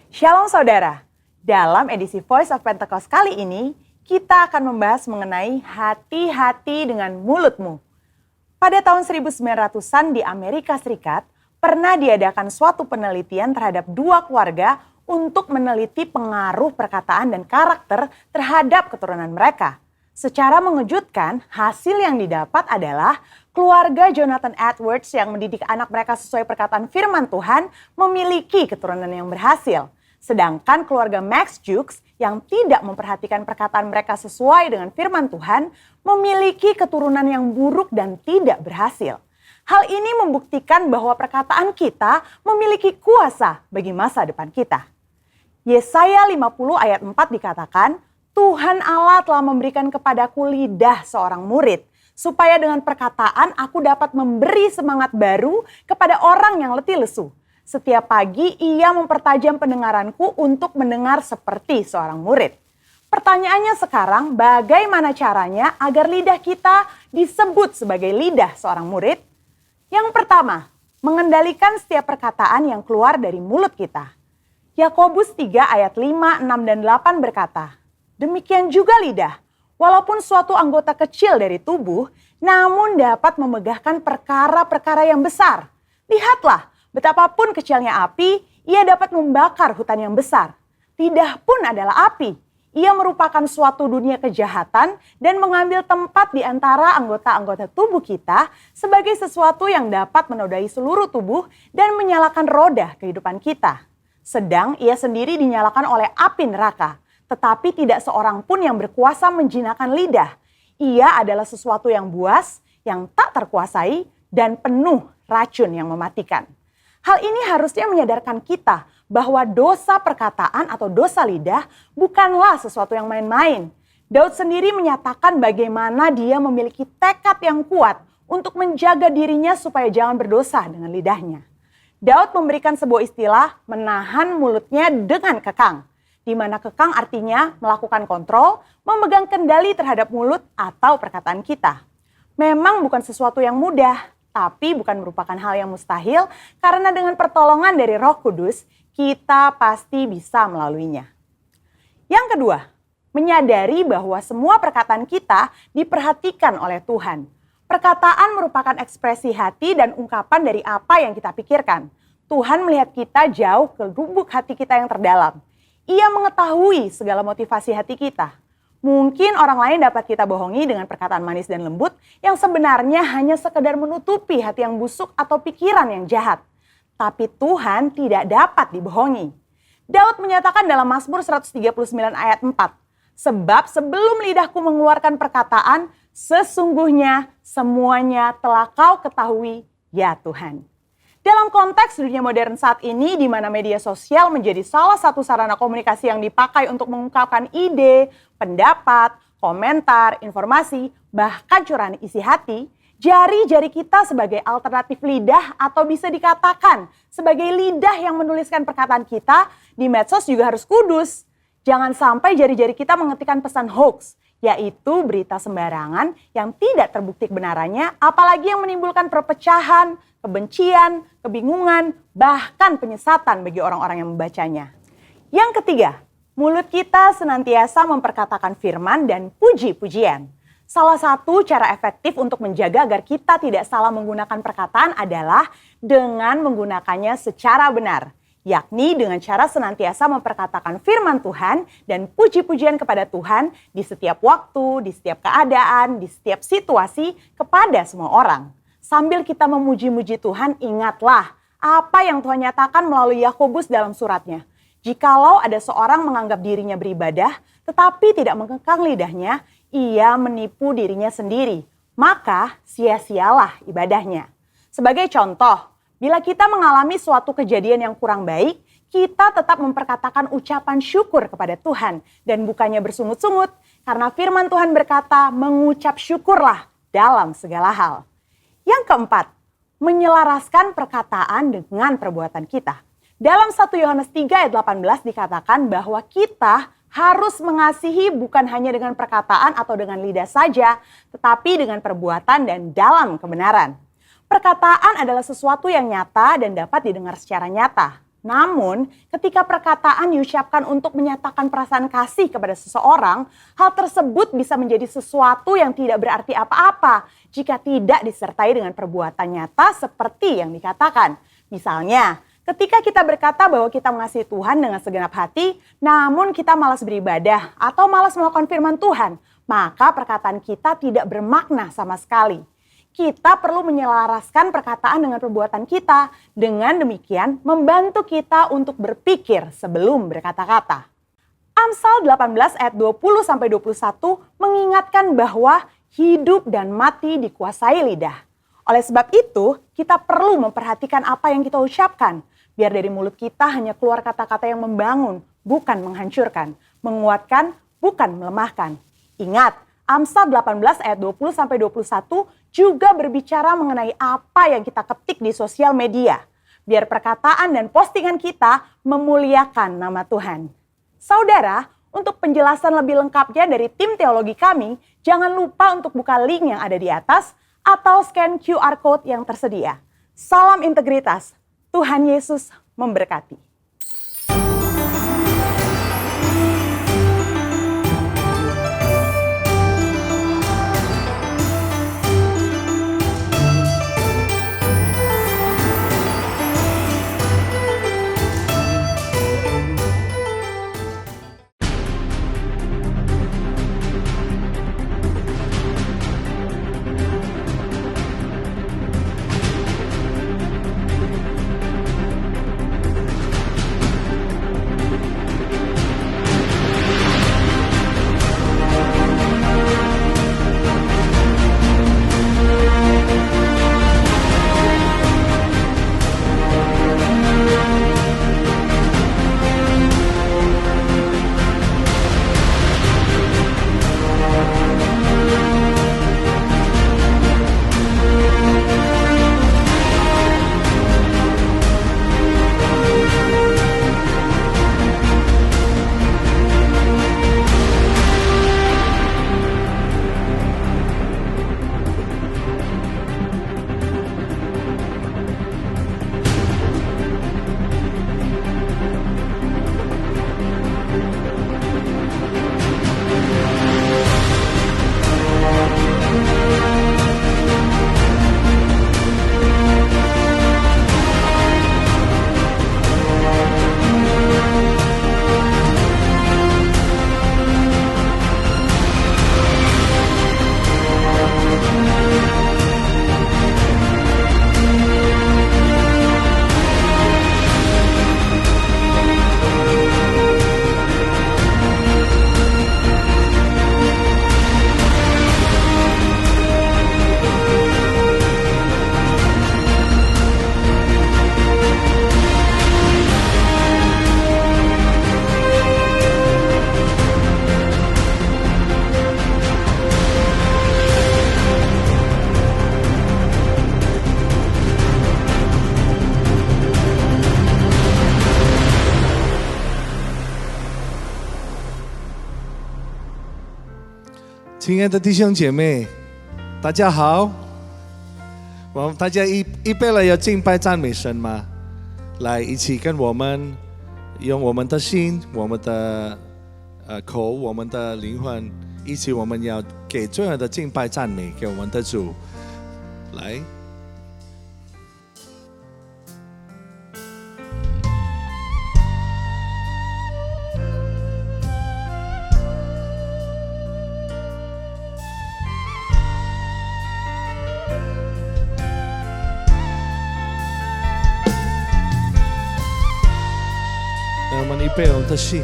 Shalom saudara, dalam edisi Voice of Pentecost kali ini, kita akan membahas mengenai hati-hati dengan mulutmu. Pada tahun 1900-an di Amerika Serikat, pernah diadakan suatu penelitian terhadap dua keluarga untuk meneliti pengaruh perkataan dan karakter terhadap keturunan mereka. Secara mengejutkan, hasil yang didapat adalah keluarga Jonathan Edwards yang mendidik anak mereka sesuai perkataan firman Tuhan memiliki keturunan yang berhasil. Sedangkan keluarga Max Jukes yang tidak memperhatikan perkataan mereka sesuai dengan firman Tuhan memiliki keturunan yang buruk dan tidak berhasil. Hal ini membuktikan bahwa perkataan kita memiliki kuasa bagi masa depan kita. Yesaya 50 ayat 4 dikatakan, Tuhan Allah telah memberikan kepadaku lidah seorang murid, supaya dengan perkataan aku dapat memberi semangat baru kepada orang yang letih lesu. Setiap pagi ia mempertajam pendengaranku untuk mendengar seperti seorang murid. Pertanyaannya sekarang, bagaimana caranya agar lidah kita disebut sebagai lidah seorang murid? Yang pertama, mengendalikan setiap perkataan yang keluar dari mulut kita. Yakobus 3 ayat 5, 6, dan 8 berkata, demikian juga lidah, walaupun suatu anggota kecil dari tubuh, namun dapat memegahkan perkara-perkara yang besar. Lihatlah, betapapun kecilnya api, ia dapat membakar hutan yang besar. Lidah pun adalah api. Ia merupakan suatu dunia kejahatan dan mengambil tempat di antara anggota-anggota tubuh kita sebagai sesuatu yang dapat menodai seluruh tubuh dan menyalakan roda kehidupan kita. Sedang ia sendiri dinyalakan oleh api neraka. Tetapi tidak seorang pun yang berkuasa menjinakkan lidah. Ia adalah sesuatu yang buas, yang tak terkuasai, dan penuh racun yang mematikan. Hal ini harusnya menyadarkan kita bahwa dosa perkataan atau dosa lidah bukanlah sesuatu yang main-main. Daud sendiri menyatakan bagaimana dia memiliki tekad yang kuat untuk menjaga dirinya supaya jangan berdosa dengan lidahnya. Daud memberikan sebuah istilah menahan mulutnya dengan kekang, di mana kekang artinya melakukan kontrol, memegang kendali terhadap mulut atau perkataan kita. Memang bukan sesuatu yang mudah, tapi bukan merupakan hal yang mustahil karena dengan pertolongan dari Roh Kudus, kita pasti bisa melaluinya. Yang kedua, menyadari bahwa semua perkataan kita diperhatikan oleh Tuhan. Perkataan merupakan ekspresi hati dan ungkapan dari apa yang kita pikirkan. Tuhan melihat kita jauh ke lubuk hati kita yang terdalam. Ia mengetahui segala motivasi hati kita. Mungkin orang lain dapat kita bohongi dengan perkataan manis dan lembut yang sebenarnya hanya sekedar menutupi hati yang busuk atau pikiran yang jahat. Tapi Tuhan tidak dapat dibohongi. Daud menyatakan dalam Mazmur 139 ayat 4, sebab sebelum lidahku mengeluarkan perkataan, sesungguhnya semuanya telah kau ketahui, ya Tuhan. Dalam konteks dunia modern saat ini, di mana media sosial menjadi salah satu sarana komunikasi yang dipakai untuk mengungkapkan ide, pendapat, komentar, informasi, bahkan curahan isi hati, jari-jari kita sebagai alternatif lidah atau bisa dikatakan sebagai lidah yang menuliskan perkataan kita di medsos juga harus kudus. Jangan sampai jari-jari kita mengetikkan pesan hoax, yaitu berita sembarangan yang tidak terbukti kebenarannya, apalagi yang menimbulkan perpecahan, kebencian, kebingungan, bahkan penyesatan bagi orang-orang yang membacanya. Yang ketiga, mulut kita senantiasa memperkatakan firman dan puji-pujian. Salah satu cara efektif untuk menjaga agar kita tidak salah menggunakan perkataan adalah dengan menggunakannya secara benar, yakni dengan cara senantiasa memperkatakan firman Tuhan dan puji-pujian kepada Tuhan di setiap waktu, di setiap keadaan, di setiap situasi kepada semua orang. Sambil kita memuji-muji Tuhan, ingatlah apa yang Tuhan nyatakan melalui Yakobus dalam suratnya. Jikalau ada seorang menganggap dirinya beribadah, tetapi tidak mengekang lidahnya, ia menipu dirinya sendiri. Maka sia-sialah ibadahnya. Sebagai contoh, bila kita mengalami suatu kejadian yang kurang baik, kita tetap memperkatakan ucapan syukur kepada Tuhan dan bukannya bersungut-sungut, karena firman Tuhan berkata, mengucap syukurlah dalam segala hal. Yang keempat, menyelaraskan perkataan dengan perbuatan kita. Dalam 1 Yohanes 3 ayat 18 dikatakan bahwa kita harus mengasihi bukan hanya dengan perkataan atau dengan lidah saja, tetapi dengan perbuatan dan dalam kebenaran. Perkataan adalah sesuatu yang nyata dan dapat didengar secara nyata. Namun, ketika perkataan diucapkan untuk menyatakan perasaan kasih kepada seseorang, hal tersebut bisa menjadi sesuatu yang tidak berarti apa-apa jika tidak disertai dengan perbuatan nyata seperti yang dikatakan. Misalnya, ketika kita berkata bahwa kita mengasihi Tuhan dengan segenap hati, namun kita malas beribadah atau malas melakukan firman Tuhan, maka perkataan kita tidak bermakna sama sekali. Kita perlu menyelaraskan perkataan dengan perbuatan kita. Dengan demikian membantu kita untuk berpikir sebelum berkata-kata. Amsal 18 ayat 20-21 mengingatkan bahwa hidup dan mati dikuasai lidah. Oleh sebab itu, kita perlu memperhatikan apa yang kita ucapkan. Biar dari mulut kita hanya keluar kata-kata yang membangun, bukan menghancurkan. Menguatkan, bukan melemahkan. Ingat, Amsal 18 ayat 20-21 juga berbicara mengenai apa yang kita ketik di sosial media. Biar perkataan dan postingan kita memuliakan nama Tuhan. Saudara, untuk penjelasan lebih lengkapnya dari tim teologi kami, jangan lupa untuk buka link yang ada di atas atau scan QR Code yang tersedia. Salam integritas, Tuhan Yesus memberkati.亲爱的弟兄姐妹，大家好。我们大家预备了要敬拜赞美神吗？来，一起跟我们用我们的心、我们的口、我们的灵魂，一起我们要给最后的敬拜赞美给我们的主。来。让我们预备我们的心，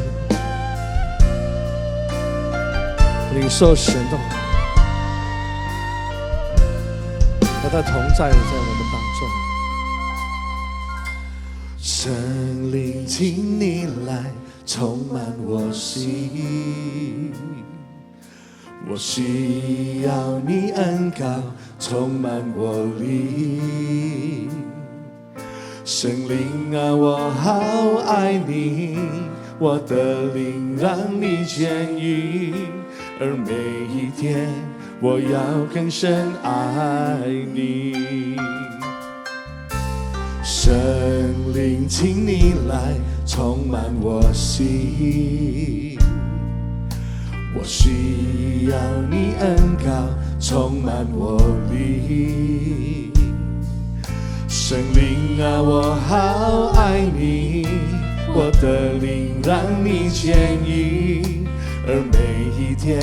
领受神的他的同在在我们当中。圣灵，请你来充满我心，我需要你恩膏充满我灵。圣灵啊，我好爱你，我的灵让你牵引，而每一天我要更深爱你。圣灵，请你来充满我心，我需要你恩膏充满我灵。圣灵啊，我好爱你，我的灵让你牵引，而每一天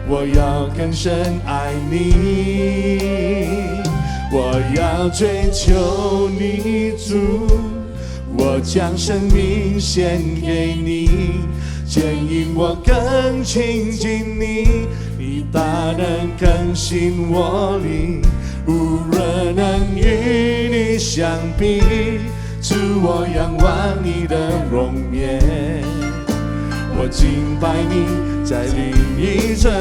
我要更深爱你。我要追求你主，我将生命献给你，牵引我更亲近你，你大能更新我灵，无人能与你相比，主我仰望你的容颜，我敬拜你在灵与真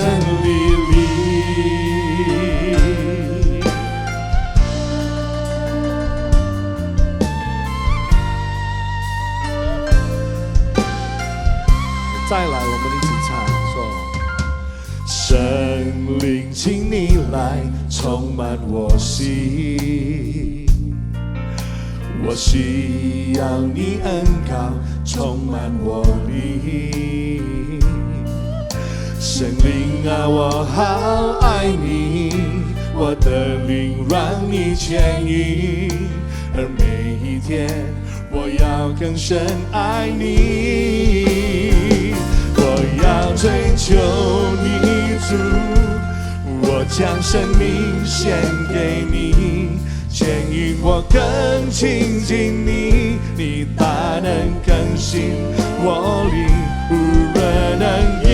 理里。再来，我们一起唱说：圣灵，请你来充满我心，我需要你恩膏充满我灵。圣灵啊，我好爱你，我的灵让你牵引，而每一天我要更深爱你。我要追求你主，我将生命献给你，牵引我更亲近你，你大能更新我灵，无人能与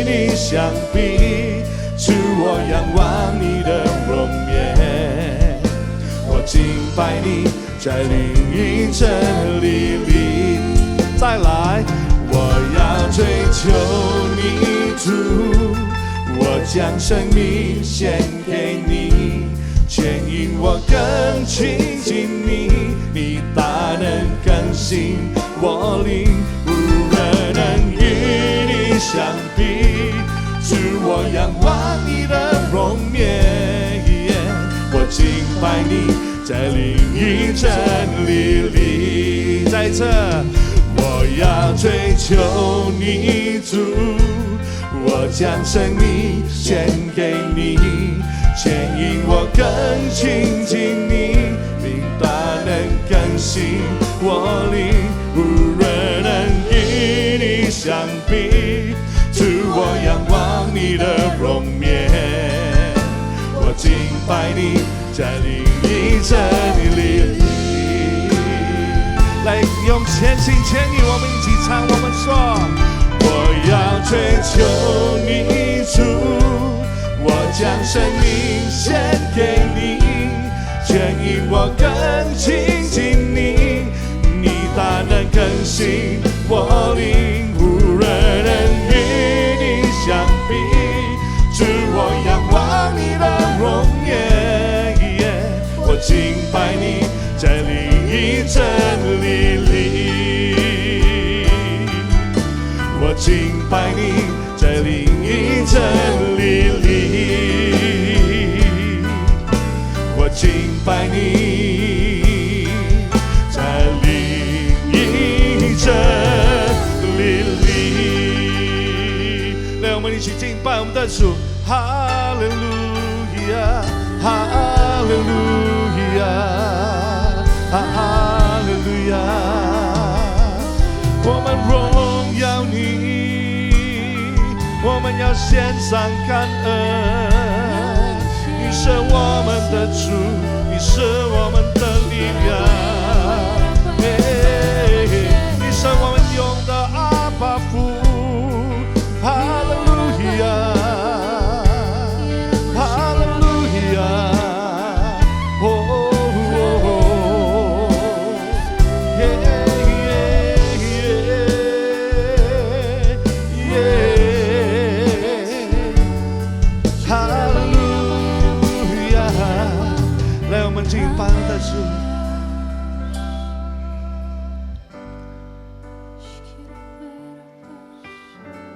你相比，主我仰望你的容颜，我敬拜你在灵与真理里。再来，我要追求你主，我将生命献给你，牵引我更亲近你，你大能更新我灵，无人能与你相比，主我仰望你的容颜，我敬拜你在灵与真理里。在这我要追求你主，我将生命献给你，牵引我更亲近你，你大能更新我灵，无人能与你相比，主我仰望你的容颜，我敬拜你在灵与真理里。来，用全心全意，我们一起唱，我们说：我要追求你主，我将生命献给你，牵引我更亲近你，你大能更新我灵，无人能与你相比，主我仰望你的容颜，我敬拜你在灵与真理里，我敬拜你在灵与真理里，我敬拜你在灵与真理里。来，我们一起敬拜我们的主，哈利路亚，哈利路亚，哈利路亚，我们荣耀你，我们要献上感恩。你是我们的主，你是我们的力量，你是我们用的阿爸父，哈利路亚，哈利路亚。敬拜的主，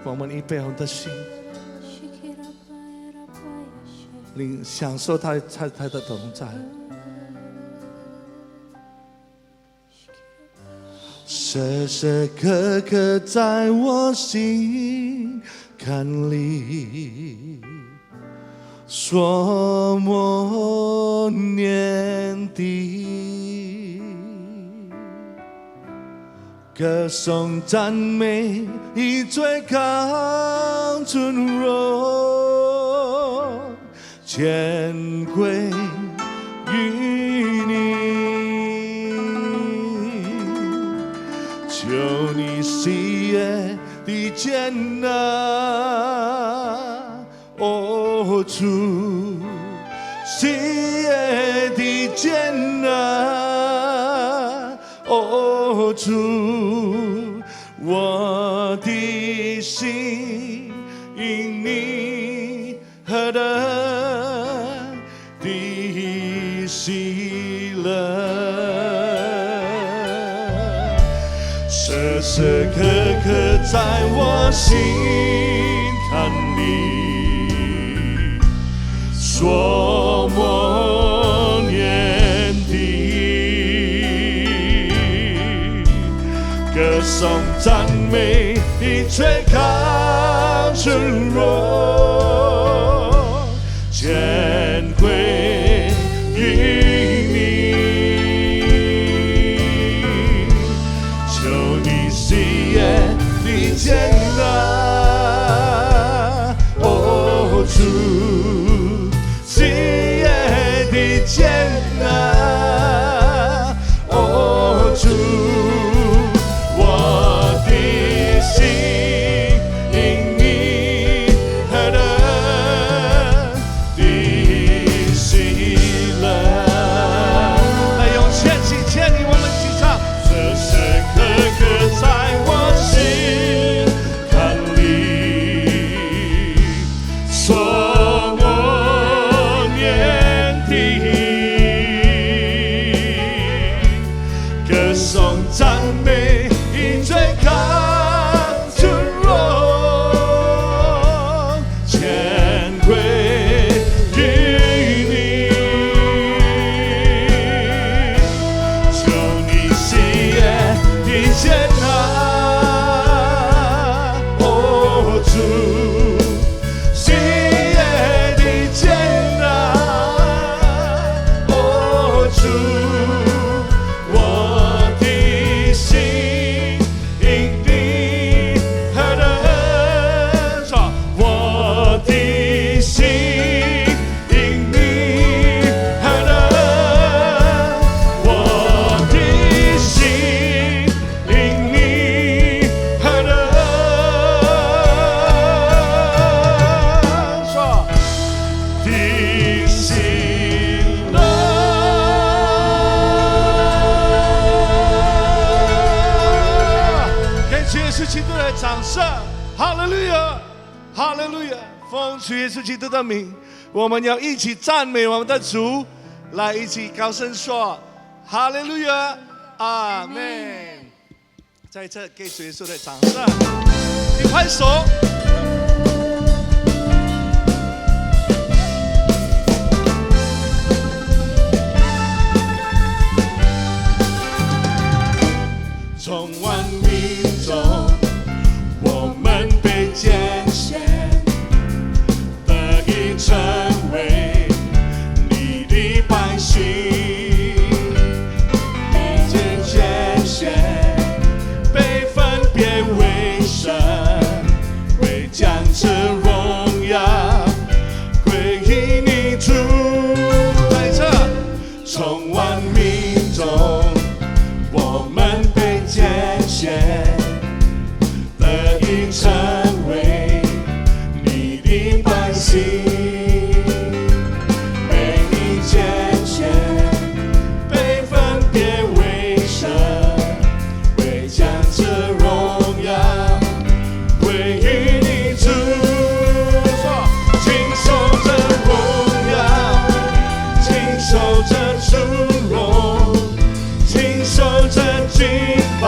我们预备我们的心，领享受他的同在。时时刻刻在我心坎里，说默念的，歌颂赞美以最高尊荣，谦归于你，求你喜悦的接纳，哦主，喜悦的接纳，哦主，我的心因你何等的喜乐，时时刻刻在我心坎里，说默念的，歌颂赞美以最高尊荣，谦归于你，求你喜悦的接纳，哦主，喜悦的接纳，哦主，我的心因你何等的喜乐。来用千起千里，我们一起唱，时时刻刻在我心坎里，说默念的，歌颂赞美以最高尊荣，谦归于你，求你喜悦的接纳，哦主，喜悦的接纳，哦主，我的心因你何等，说我的心因你何等，我的心因你何等，说的喜乐。给主耶稣基督的掌声，哈利路亚，哈利路亚！奉主耶稣基督的名，我们要一起赞美我们的主，来一起高声说哈利路亚，阿门！在这给主耶稣的掌声，一拍手。从万民中，我们被拣选，得以成为你的百姓。历经拣选，被分别为圣，为将这荣耀归于你主。在这，从万民中，我们被拣选，得以成为你的百姓，被你拣选，被分别为圣，为将这荣耀归于你主。说，亲手这荣耀，亲手这尊荣，亲手这敬拜，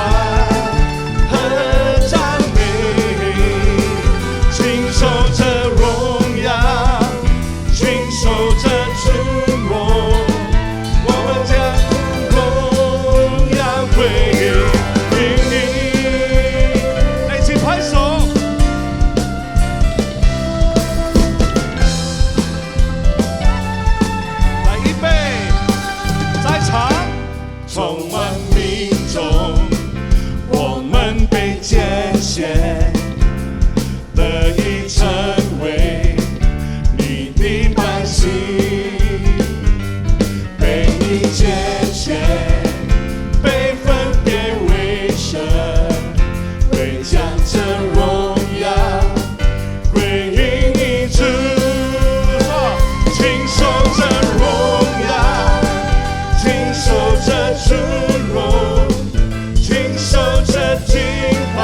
命中，我们被拣选，得以成为你的百姓，被你拣选，被分别为圣，会将这荣耀归于你主，亲手这荣耀，亲手这尊荣，亲手这敬拜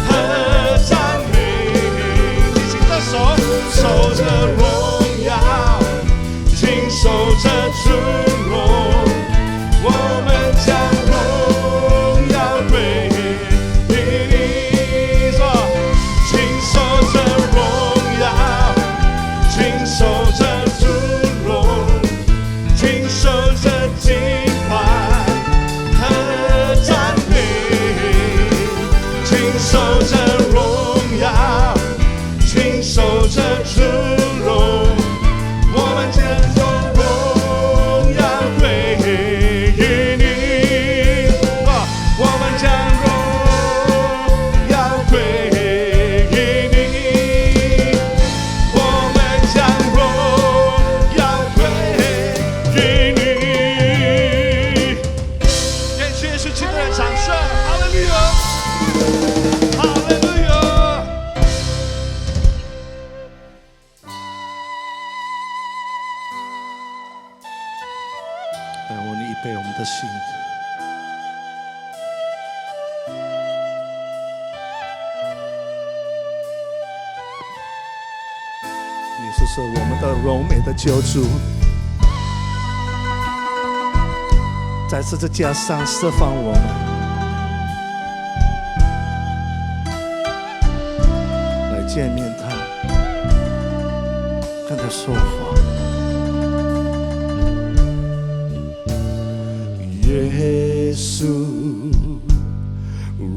和赞美，你亲的手，手这荣耀，亲手这尊荣，我们将荣耀归于你，说，亲手这荣耀，亲手这尊荣，亲手这敬拜和赞美，亲手这荣耀，亲手这尊荣，我们将荣耀归于你，我们将荣耀归于你，我们将荣耀归于你。愿主耶稣基督的掌声，哈利路亚，哈利路亚。让我们预备我们的心，耶稣是我们的荣美的救主，在十字架上释放我们，来见面他，跟他说话。耶稣，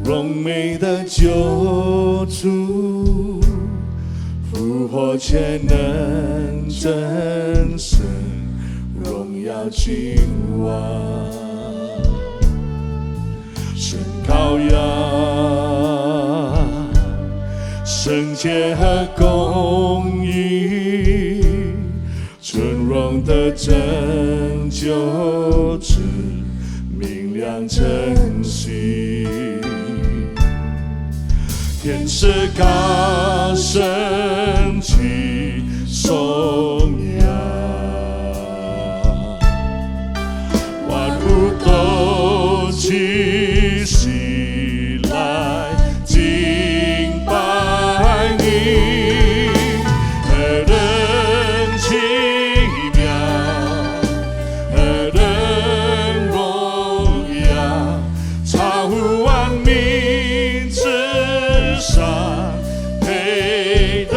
荣美的救主，复活全能真神，荣耀君王，神羔羊，圣洁和公义，尊荣的拯救之明亮晨曦，天使高声起颂扬，万物都齐起来敬拜你，何等奇妙，何等荣耀，超乎万民之上，配得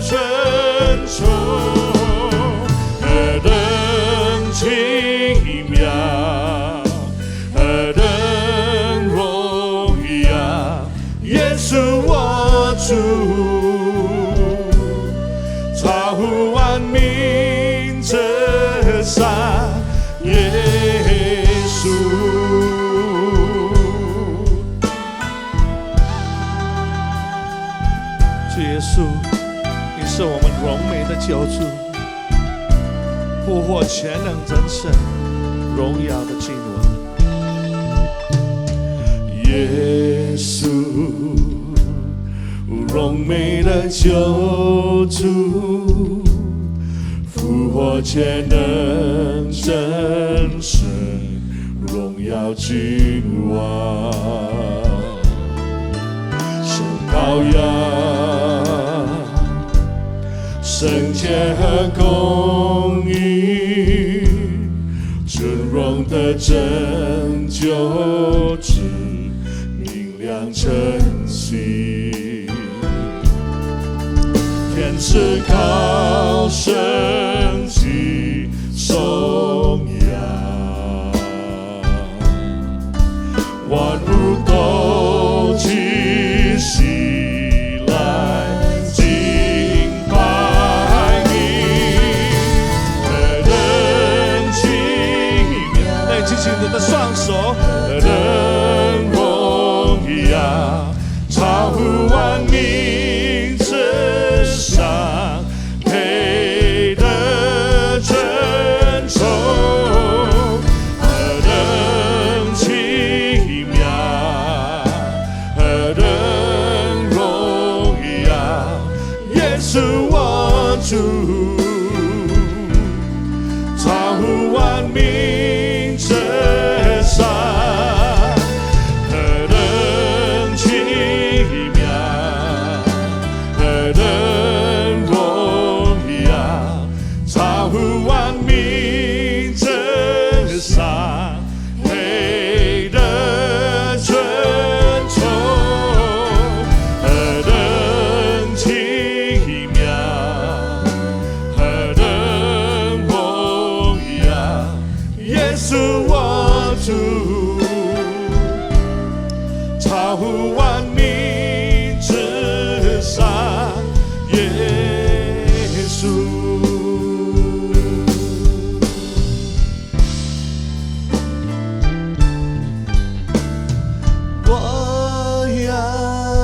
尊崇，何等奇妙，何等荣耀，耶稣我主，超乎万民之上，耶稣。主耶稣，你是我们荣美的救主，复活全能真神，荣耀的君王。耶稣，荣美的救主，复活全能真神，荣耀君王。神羔羊，圣洁和公义，尊荣的拯救之明亮晨曦，天使高声起颂扬，万物都齐起来敬拜你，何等奇妙！来，举起你的双唱说何等荣耀，超乎万民之上，配得尊崇，何等奇妙，何等荣耀，耶稣我主，超乎万民之上，何等奇妙，何等荣耀，超乎万民之上，配得尊崇，何等奇妙，何等荣耀，耶稣我主，超乎万民之上，耶稣。我要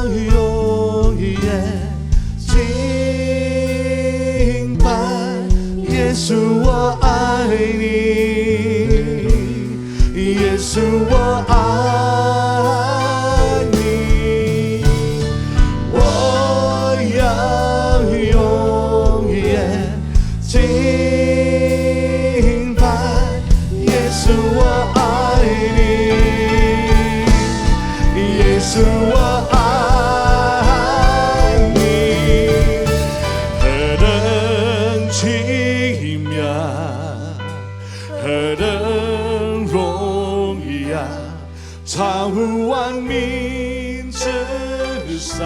永远敬拜耶稣，我爱你，耶稣我爱你，我要永远敬拜耶稣，我爱你，耶稣我爱你，何等奇妙，何等荣耀，超乎万民之上，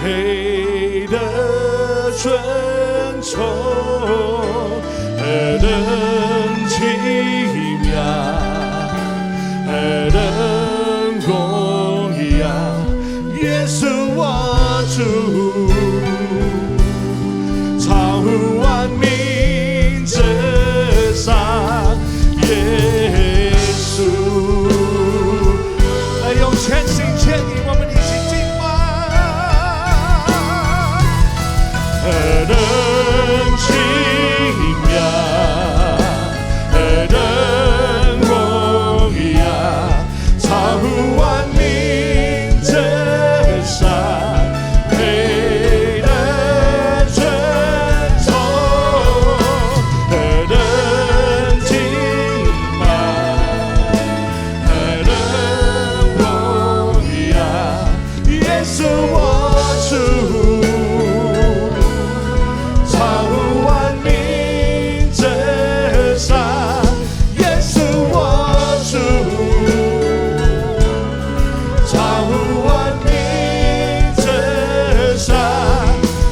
配得尊崇，何等奇妙，何等荣耀，耶稣我主，超乎万民之上，耶稣。用全心全意，我们一起敬拜。何等奇妙，何等荣耀，超乎万民之上，配得尊崇，何等奇妙，何等荣耀，耶稣我主，超乎万民之上，耶稣我主，超乎万民之上，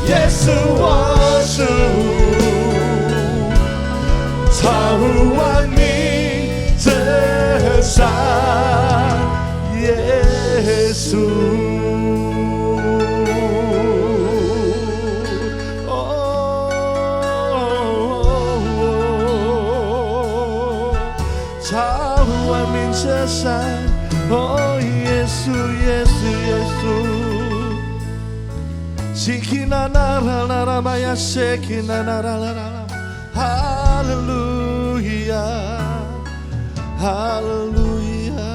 耶稣我主，超乎万民之上，耶稣。超乎万民之上，哦，耶稣，耶稣，耶稣。Shikina na na na na maya shikina na na na na. Hallelujah, Hallelujah.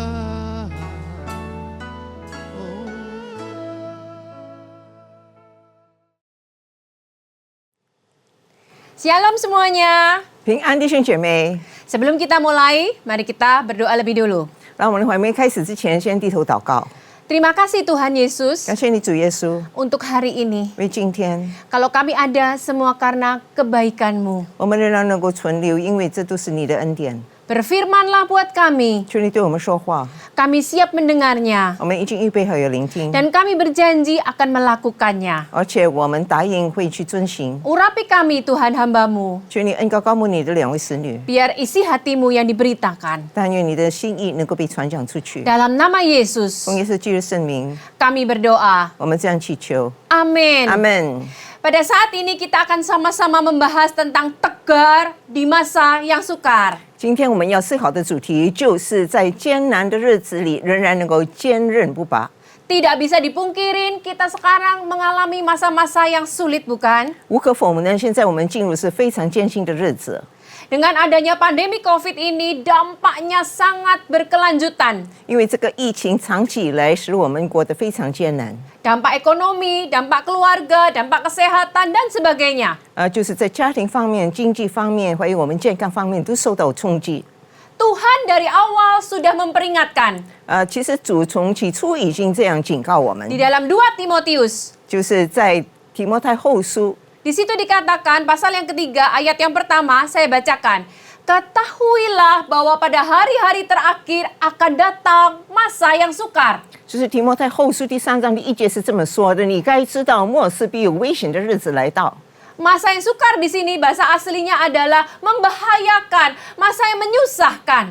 Shalom semuanya. 平安弟兄姐妹， Sebelum kita mulai, mari kita berdoa lebih dulu. 让我们还没开始之前，先低头祷告。 Terima kasih Tuhan Yesus 感谢你主耶稣， untuk hari ini. 为今天 Kalau kami ada semua karena kebaikan-Mu. 我们仍然能够存留，因为这都是你的恩典。 Berfirmanlah buat kami. 求你对我们说话， Kami siap mendengarnya. 我们已经预备好有聆听， Dan kami berjanji akan melakukannya. 而且我们答应会去遵行。 Urapi kami Tuhan hamba-Mu. 求你恩高高牧你的两位使女， Biar isi hati-Mu yang diberitakan. 但愿你的心意能够被传讲出去。 Dalam nama Yesus, 奉耶稣基督圣名， kami berdoa. 我们这样祈求， Amin. 阿门。Pada saat ini kita akan sama-sama membahas tentang tegar di masa yang sukar. 今天我们要思考的主题，就是在艰难的日子里，仍然能够坚韧不拔。 Tidak bisa dipungkirin kita sekarang mengalami masa-masa yang sulit, bukan? 无可否认，现在我们进入是非常艰辛的日子。 Dengan adanya pandemi COVID ini, dampaknya sangat berkelanjutan. 因为这个疫情长期以来使我们过得非常艰难， Dampak ekonomi, dampak keluarga, dampak kesehatan, dan sebagainya. 就是在家庭方面、经济方面，还有我们健康方面都受到冲击。 Tuhan dari awal sudah memperingatkan. 其实主从起初已经这样警告我们 Di，dalam 2 Timotius, 就是在提摩太后书 di situ dikatakan pasal yang ketiga ayat yang pertama saya bacakan. Ketahuilah bahwa pada hari-hari terakhir akan datang masa yang sukar. 就是提摩太后书第3章第1节是这么说的：你该知道末世必有危险的日子来到。 Masa yang sukar di sini bahasa aslinya adalah membahayakan, masa yang menyusahkan.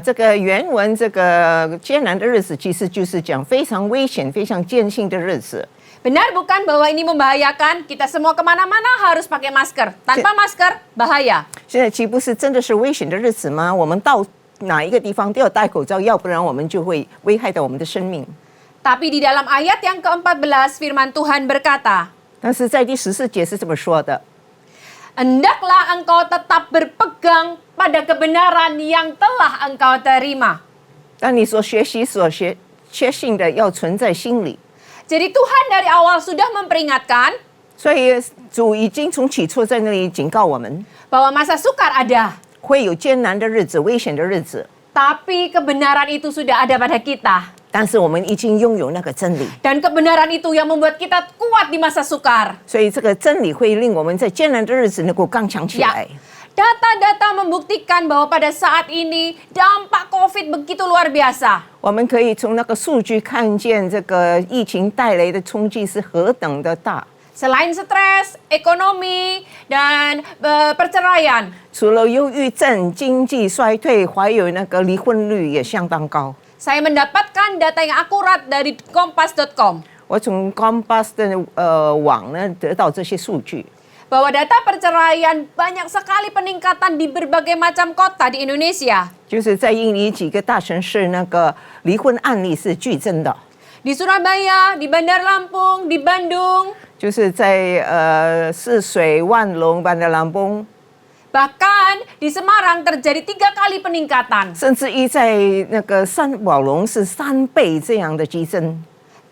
这个原文这个艰难的日子，其实就是讲非常危险、非常艰辛的日子。 Benar bukan bahwa ini membahayakan? Kita semua kemana-mana harus pakai masker. Tanpa masker, bahaya. 现在岂不是真的是危险的日子吗？我们到哪一个地方都要戴口罩，要不然我们就会危害到我们的生命。 Tapi di dalam ayat yang ke-14 firman Tuhan berkata, 但是在第14节是这么说的： Hendaklah engkau tetap berpegang pada kebenaran yang telah engkau terima. 当你所学习、所确信的要存在心里。 Jadi Tuhan dari awal sudah memperingatkan 所以主已经从起初在那里警告我们， bahwa masa sukar ada. 会有艰难的日子、危险的日子。 Tapi kebenaran itu sudah ada pada kita. 但是我们已经拥有那个真理， Dan kebenaran itu yang membuat kita kuat di masa sukar. 所以这个真理会令我们在艰难的日子能够刚强起 Ya, 来。 data-data membuktikan bahwa pada saat ini dampak COVID begitu luar biasa. 我们可以从那个数据看见，这个疫情带来的冲击是何等的大。 Selain stres, ekonomi, dan perceraian. 除了忧郁症、经济衰退，还有那个离婚率也相当高。 Saya mendapatkan data yang akurat dari kompas.com. 我从 Kompas 的网呢得到这些数据， Bahwa data perceraian banyak sekali peningkatan di berbagai macam kota di Indonesia. 就是在印尼几个大城市，那个离婚案例是剧增的。 Di Surabaya, di Bandar Lampung, di Bandung, 就是在泗水、万隆、Bandar Lampung， bahkan di Semarang terjadi 3 kali peningkatan. 甚至于在那个三宝龙是3倍这样的激增。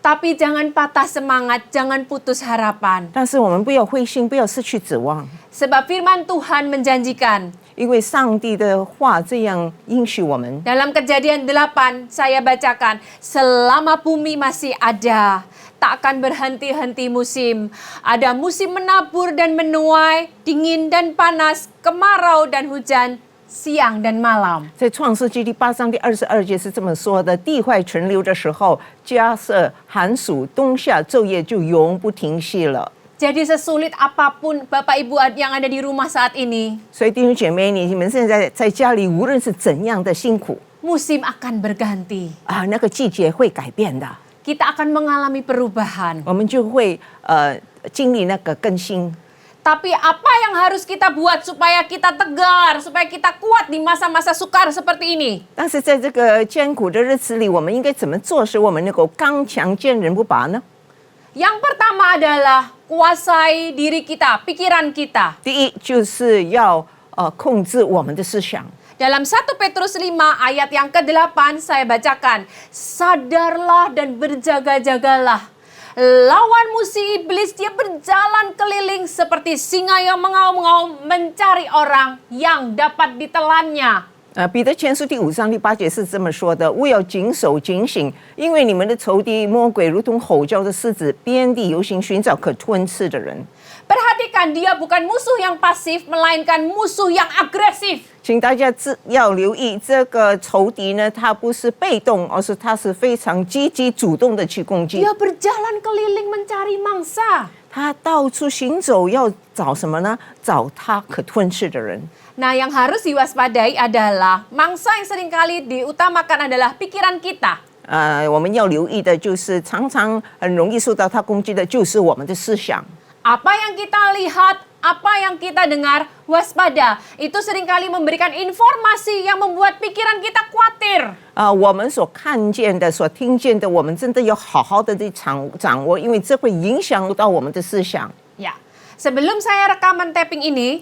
Tapi jangan patah semangat, jangan putus harapan. 但是我们不要灰心，不要失去指望， Sebab firman Tuhan menjanjikan. 因为上帝的话这样应许我们。 Dalam Kejadian 8 saya bacakan, selama bumi masih ada, tak akan berhenti-henti musim. Ada musim menabur dan menuai, dingin dan panas, kemarau dan hujan, siang dan malam. 在创世纪第8章第22节是这么说的：地坏存留的时候，加设寒暑，冬夏昼夜就永不停息了。 Jadi sesulit apapun Bapak Ibu yang ada di rumah saat ini, 所以弟兄姐妹，你们现在在家里，无论是怎样的辛苦 musim akan berganti. 啊，那个季节会改变的， Kita akan mengalami perubahan. 我们就会经历那个更新。 Tapi apa yang harus kita buat supaya kita tegar, supaya kita kuat di masa-masa sukar seperti ini? 但是在这个艰苦的日子里，我们应该怎么做，使我们能够刚强坚韧不拔呢？ Yang pertama adalah kuasai diri kita, pikiran kita. 第一，就是要控制我们的思想。 Dalam 1 Petrus 5 ayat yang ke-8 saya bacakan, sadarlah dan berjaga-jagalah. Lawan musuh iblis, dia berjalan keliling seperti singa yang mengaum-ngaum mencari orang yang dapat ditelannya. 彼得前书第5章第8节是这么说的：务要谨守警醒，因为你们的仇敌魔鬼如同吼叫的狮子，遍地游行，寻找可吞噬的人。 Perhatikan, dia bukan musuh yang pasif, melainkan musuh yang agresif. 请大家要留意，这个仇敌呢，他不是被动，而是他是非常积极主动的去攻击。 Dia berjalan keliling mencari mangsa. 他到处行走，要找什么呢？找他可吞噬的人。 Nah, yang harus diwaspadai adalah mangsa yang seringkali diutamakan adalah pikiran kita. 我们要留意的就是，常常很容易受到他攻击的，就是我们的思想。Apa yang kita lihat, apa yang kita dengar, waspada. Itu seringkali memberikan informasi yang membuat pikiran kita khawatir. 我们所看见的、所听见的，我们真的要好好的去掌握，因为这会影响到我们的思想。 Ya, sebelum saya rekaman tapping ini,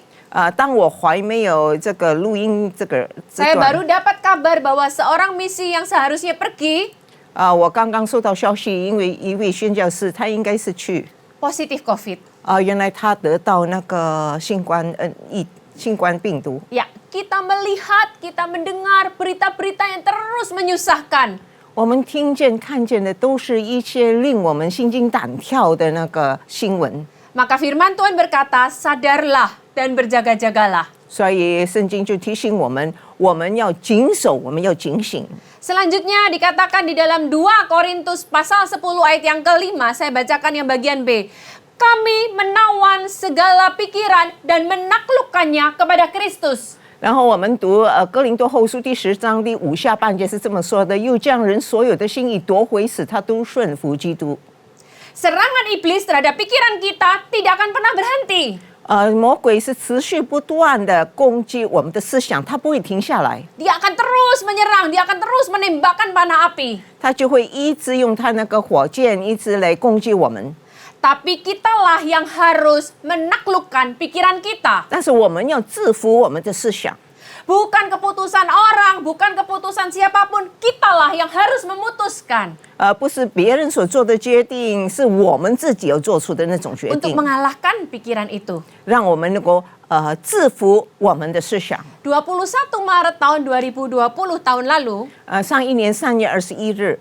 当我还没有这个录音这 saya 段 baru dapat kabar bahwa seorang misi yang seharusnya pergi 我刚刚收到消息，因为一位宣教士他应该是去 positif COVID. 原来他得到那个新冠病毒。 Ya, kita melihat, kita mendengar berita-berita yang terus menyusahkan. 我们听见、看见的都是一些令我们心惊胆跳的那个新闻。 Maka firman Tuhan berkata, sadarlah dan berjaga-jagalah. 所以圣经就提醒我们，我们要谨守，我们要警醒。 Selanjutnya dikatakan di dalam 2 Korintus pasal 10 ayat yang kelima, saya bacakan yang bagian B. Kami menawan segala pikiran dan menaklukkannya kepada Kristus. 然后我们读哥林多后书第10章第5下半节是这么说的：又将人所有的心意夺回，使他都顺服基督。 Serangan iblis terhadap pikiran kita tidak akan pernah berhenti. 魔鬼是持续不断的攻击我们的思想，他不会停下来， Dia akan terus menyerang, dia akan terus menembakkan panah api. 他就会一直用他那个火箭一直来攻击我们。 Tapi kitalah yang harus menaklukkan pikiran kita. 但是我们要制服我们的思想， Bukan keputusan orang, bukan keputusan siapapun. Kitalah yang harus memutuskan 不是别人所做的决定，是我们自己要做出的那种决 untuk 定， mengalahkan pikiran itu. 让我们能够制服我们的思想。 21 Maret tahun 2020 tahun lalu, 上一年3月21日，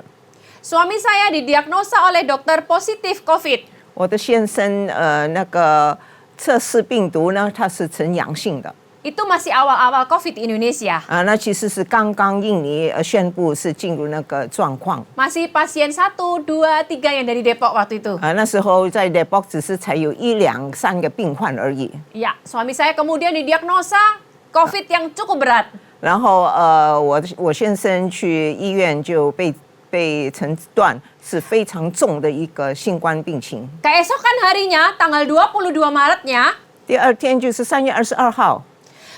suami saya didiagnosa oleh dokter positif COVID. 我的先生那个测试病毒呢，它是呈阳性的。 Itu masih awal-awal COVID di Indonesia. 那其实是刚刚印尼宣布是进入那个状况。 Masih pasien 1, 2, 3 yang dari Depok waktu itu. 那时候在 Depok 只是才有1、2、3个病患而已。 Ya, suami saya kemudian didiagnosa COVID yang cukup berat. 然后我先生去医院就被诊断是非常重的一个新冠病情。 Keesokan harinya, tanggal 22 Maretnya, 第二天就是3月22号。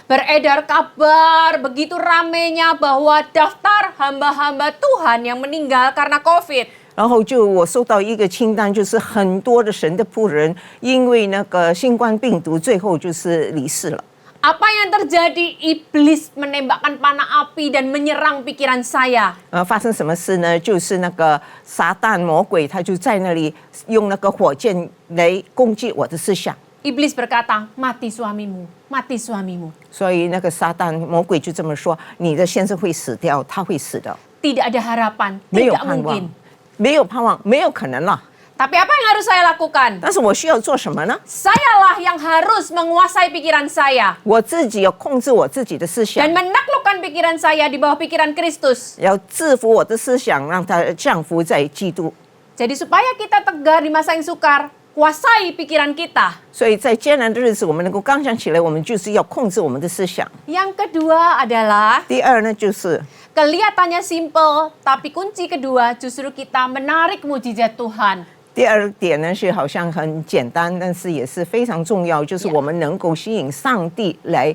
beredar kabar begitu ramenya bahwa daftar hamba-hamba Tuhan yang meninggal karena COVID. 然后我收到一个清单，就是很多的神的仆人因为那个新冠病毒，最后就是离世了。 Apa yang terjadi? Iblis menembakkan panah api dan menyerang pikiran saya. 发生什么事呢？就是那个撒旦魔鬼，他就在那里用那个火箭来攻击我的思想。 Iblis berkata, mati suamimu, mati suamimu. 所以那个撒旦魔鬼就这么说：你的先生会死掉，他会死的， Tidak ada harapan, 没有 tidak 盼望 mungkin. ，没有盼望，没有可能了。 Tapi apa yang harus saya lakukan? 但是我需要做什么呢？ Sayalah yang harus menguasai pikiran saya 我自己要控制我自己的思想 dan，menaklukkan pikiran saya di bawah pikiran Kristus. 要制服我的思想，让它降服在基督。 Jadi supaya kita tegar di masa yang sukar, kuasai pikiran kita. 所以在艰难的日子，我们能够刚强起来，我们就是要控制我们的思想。 Yang kedua adalah 第二呢，就是 kelihatannya simple, tapi kunci kedua justru kita menarik mujizat Tuhan. 第二点呢，是好像很简单，但是也是非常重要，就是我们能够吸引上帝来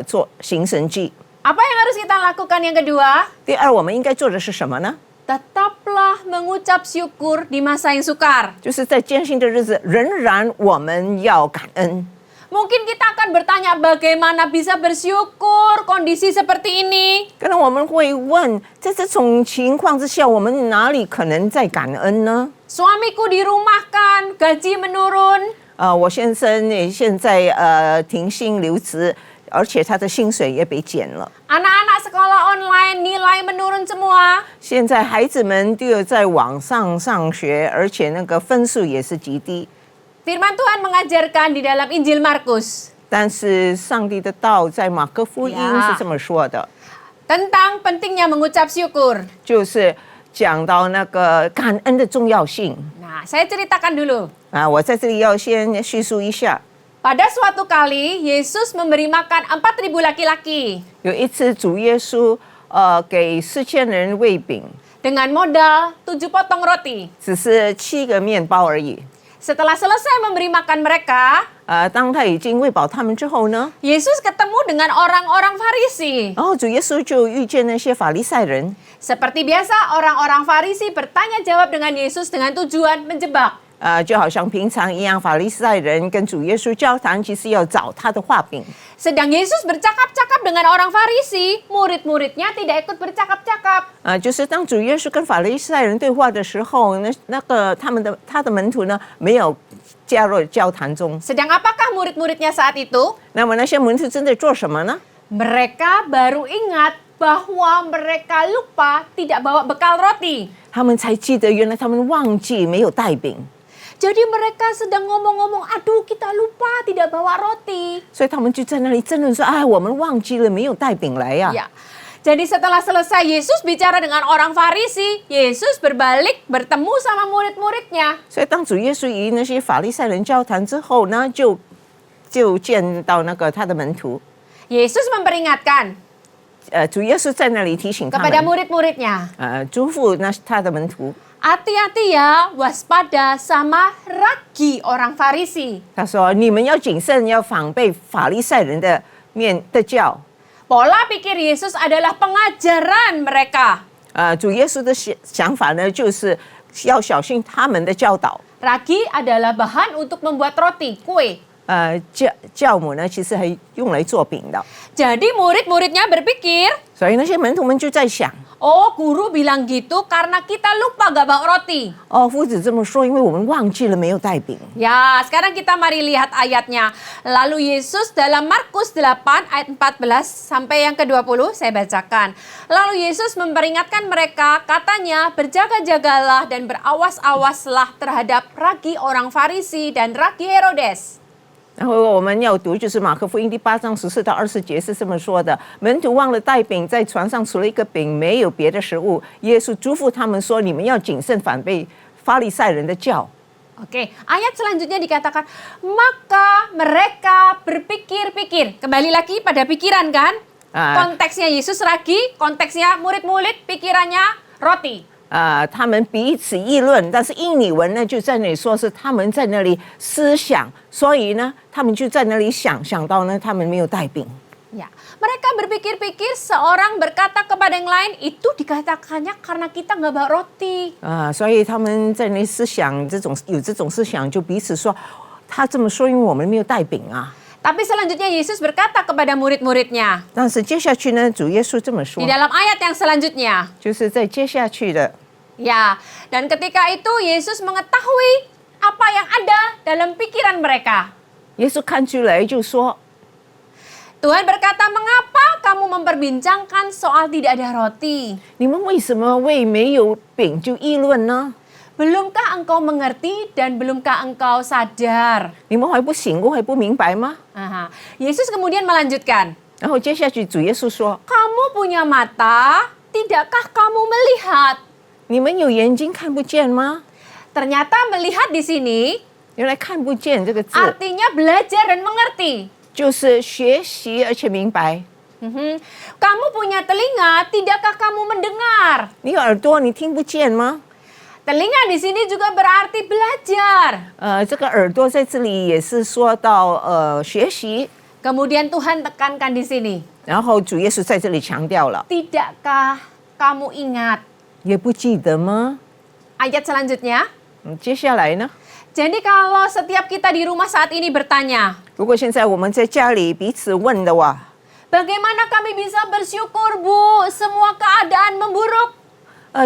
做行神迹。 Apa yang harus kita lakukan yang kedua? 第二，我们应该做的是什么呢？ Tetaplah mengucap syukur di masa yang sukar. 就是在艰辛的日子，仍然我们要感恩。 Mungkin kita akan bertanya bagaimana bisa bersyukur kondisi seperti ini. 可能我们会问，在这种情况之下，我们哪里可能在感恩呢？ Suamiku dirumahkan, gaji menurun. 我先生也现在停薪留职，而且他的薪水也被减了。 Anak-anak sekolah online nilai menurun semua. 现在孩子们都有在网上上学，而且那个分数也是极低。 Firman Tuhan mengajarkan di dalam Injil Markus 但是上帝的道在马可福音是这么说的， tentang pentingnya mengucap syukur. 就是讲到那个感恩的重要性。 Nah, saya ceritakan dulu. 我在这里要先叙述一下。 Pada suatu kali, Yesus memberi makan 4.000 laki-laki 有一次主耶稣给4000人喂饼， dengan modal 7 potong roti. 只是7个面包而已。Setelah selesai memberi makan mereka, 当他已经喂饱他们之后呢， Yesus ketemu dengan orang-orang Farisi. 然后主耶稣就遇见那些法利赛人。 Seperti biasa, orang-orang Farisi bertanya jawab dengan Yesus dengan tujuan menjebak. 就好像平常一样，法利赛人跟主耶稣交谈，其实要找他的画饼。 Sedang Yesus bercakap-cakap dengan orang Farisi, murid-muridnya tidak ikut bercakap-cakap. 就是当主耶稣跟法利赛人对话的时候，那个他的门徒呢，没有加入交谈中。 Sedang apakah murid-muridnya saat itu? 那么那些门徒正在做什么呢？ Mereka baru ingat bahwa mereka lupa tidak bawa bekal roti. 他们才记得，原来他们忘记没有带饼， Jadi mereka sedang ngomong-ngomong, aduh kita lupa tidak bawa roti. 所以他们就在那里争论说：“哎，我们忘记了没有带饼来呀、 Ya. Jadi setelah selesai Yesus bicara dengan orang Farisi, Yesus berbalik bertemu sama murid-muridnya. 所以当主耶稣与那些法利赛人交谈之后呢，就见到那个他的门徒。 Yesus memperingatkan 主耶稣在那里提醒他 kepada 们， murid-muridnya, 嘱咐他的门徒。 hati-hati ya, waspada sama ragi orang Farisi. 他说：“你们要谨慎，要防备法利赛人的教。” Pola pikir Yesus adalah pengajaran mereka. 主耶稣的想法呢，就是要小心他们的教导。 Ragi adalah bahan untuk membuat roti, kue. 酵母呢，其实还用来做饼的。 Jadi murid-muridnya berpikir, 所以那些门徒们就在想： oh guru bilang gitu karena kita lupa gak bawa roti. 哦，夫子这么说，因为我们忘记了没有带饼。 Ya, sekarang kita mari lihat ayatnya. Lalu Yesus dalam Markus 8 ayat 14 sampai yang ke-20 saya bacakan. Lalu Yesus memperingatkan mereka, katanya berjaga-jagalah dan berawas-awaslah terhadap ragi orang Farisi dan ragi Herodes. 然后我们要读就是马可福音第8章14到20节是这么说的：门徒忘了带饼，在船上除了一个饼，没有别的食物。耶稣嘱咐他们说：“你们要谨慎反被法利赛人的教。” Oke, ayat selanjutnya dikatakan, maka mereka berpikir-pikir. Kembali lagi pada pikiran kan? Konteksnya Yesus ragi, konteksnya murid-murid, pikirannya roti. 他们彼此议论，但是印尼文呢就在那里说是他们在那里思想，所以呢他们就在那里想到呢他们没有带饼。 Ya, mereka berpikir-pikir, seorang berkata kepada yang lain, itu dikatakannya karena kita nggak bawa roti. 所以他们在那里思想有这种思想，就彼此说，他这么说，因为我们没有带饼啊。 Tapi selanjutnya Yesus berkata kepada murid-muridnya. 但是接下去呢，主耶稣这么说 Di，dalam ayat yang selanjutnya. 就是在接下去的。 Ya, dan ketika itu Yesus mengetahui apa yang ada dalam pikiran mereka. 耶稣看出来就说， Tuhan berkata, mengapa kamu memperbincangkan soal tidak ada roti? 你们为什么为没有饼就议论呢？ Belumkah engkau mengerti dan belumkah engkau sadar? 你们还不醒悟，还不明白吗？ Aha. Yesus kemudian melanjutkan, 然后接下去主耶稣说， kamu punya mata, tidakkah kamu melihat? 你们有眼睛看不见吗？ Ternyata melihat di sini 原来看不见这个字， artinya belajar dan mengerti. 就是学习而且明白。 Kamu punya telinga, tidakkah kamu mendengar? 你有耳朵，你听不见吗？ Telinga di sini juga berarti belajar. 这个耳朵在这里也是说到学习， Kemudian Tuhan tekankan di sini, 然后主耶稣在这里强调了， tidakkah kamu ingat? 也不记得吗？ Ayat selanjutnya. 接下来呢？ Jadi kalau setiap kita di rumah saat ini bertanya, 如果现在我们在家里彼此问的话， bagaimana kami bisa bersyukur, Bu? Semua keadaan memburuk.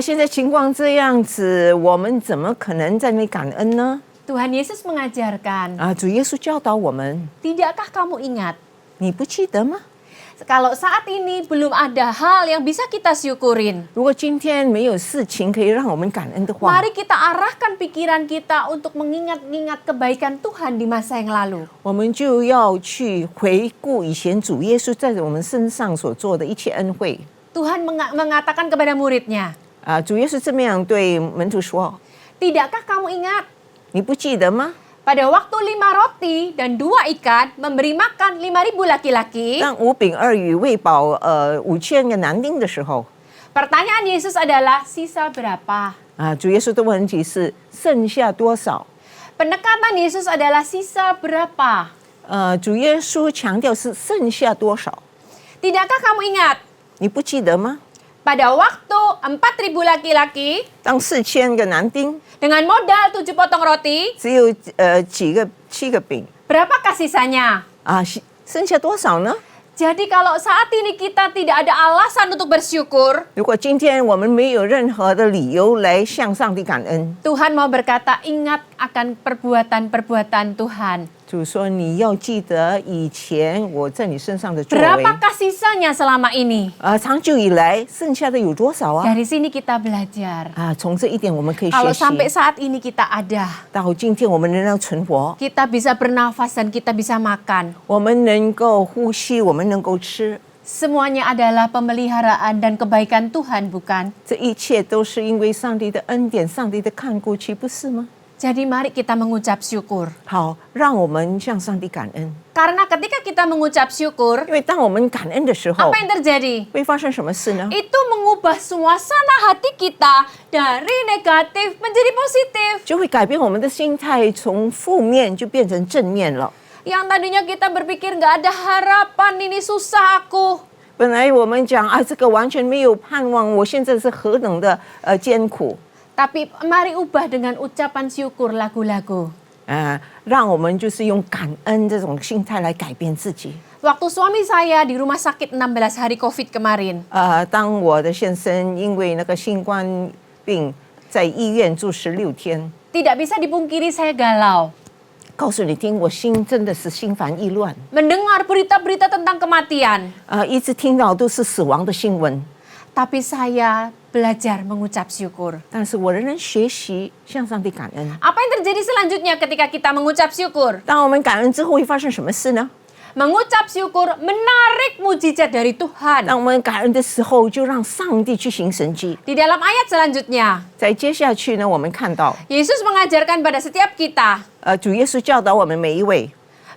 现在情况这样子，我们怎么可能在那里感恩呢？ Tuhan Yesus mengajarkan, 主耶稣教导我们， tidakkah kamu ingat? 你不记得吗？ Kalau saat ini belum ada hal yang bisa kita syukurin, 如果今天没有事情可以让我们感恩的话， mari kita arahkan pikiran kita untuk mengingat-ingat kebaikan Tuhan di masa yang lalu. 我们就要去回顾以前主耶稣在我们身上所做的一切恩惠。 Tuhan mengatakan kepada muridnya, 主耶稣这么样对门徒说 tidakkah kamu ingat? 你不记得吗？ Pada waktu 5 roti dan 2 ikan memberi makan 5.000 laki-laki, 当5饼2鱼喂饱5000个男丁的时候， pertanyaan Yesus adalah sisa berapa? 主耶稣的问题是剩下多少？ Pendekatan Yesus adalah sisa berapa? 主耶稣强调是剩下多少， Tidakkah kamu ingat? 你不记得吗？ Pada waktu 4.000 laki-laki 当4000个男丁 dengan modal 7 potong roti, 只有7个饼 berapakah sisanya? 啊，剩下多少呢？ Jadi kalau saat ini kita tidak ada alasan untuk bersyukur, 如果今天我们没有任何的理由来向上帝感恩， Tuhan mau berkata, ingat akan perbuatan-perbuatan Tuhan. 主说你要记得以前我在你身上的作为。 Berapakah sisanya selama ini? 长久以来剩下的有多少啊？ Dari sini kita belajar. 从这一点我们可以学 Kalau 习。 sampai saat ini kita ada, 到今天我们仍然存活， kita bisa bernafas dan kita bisa makan. 我们能够呼吸，我们能够吃， Semuanya adalah pemeliharaan dan kebaikan Tuhan, bukan? 这一切都是因为上帝的恩典、上帝的看顾，岂不是吗？ Jadi mari kita mengucap syukur. 好，让我们向上帝感恩， Karena ketika kita mengucap syukur, 因为当我们感恩的时候 apa，yang terjadi? 会发生什么事呢？ Itu mengubah suasana hati kita dari negatif menjadi positif. 就会改变我们的心态，从负面就变成正面了。 Yang tadinya kita berpikir nggak ada harapan, ini susah aku. 本来我们讲这个完全没有盼望，我现在是何等的艰苦。 Tapi mari ubah dengan ucapan syukur lagu-lagu. 让我们就是用感恩这种心态来改变自己。 Waktu suami saya di rumah sakit 16 hari COVID kemarin, 当我的先生因为那个新冠病在医院住16天， tidak bisa dipungkiri saya galau. 告诉你听，我心真的是心烦意乱。 Mendengar berita-berita tentang kematian. 一直听到都是死亡的新闻， Tapi saya belajar mengucap syukur. 但是我仍然学习向上帝感恩。 Apa yang terjadi selanjutnya ketika kita mengucap syukur? 当我们感恩之后会发生什么事呢？ Mengucap syukur menarik mujizat dari Tuhan. 当我们感恩的时候，就让上帝去行神迹。 Di dalam ayat selanjutnya, 在接下去呢，我们看到， Yesus mengajarkan pada setiap kita. 主耶稣教导我们每一位，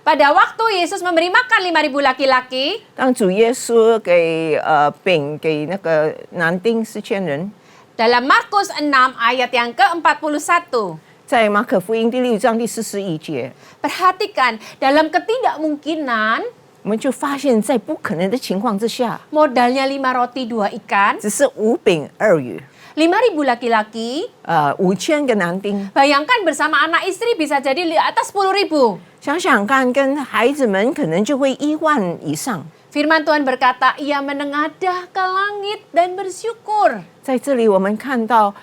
Pada waktu Yesus memberi makan 5.000 laki-laki, 当主耶稣给饼给那个男丁4000人， dalam Markus 6 ayat yang ke-41. 在马可福音第6章第41节， Perhatikan, dalam ketidakmungkinan, 我们就发现，在不可能的情况之下， modalnya 5 roti 2 ikan, 只是5饼2鱼5.000 laki-laki, ，5000个男丁。 bayangkan bersama anak istri bisa jadi di atas 10.000. 想想看，跟孩子们可能就会1万以上。 Firman Tuhan berkata, ia menengadah ke langit dan bersyukur. 在这里，我们看到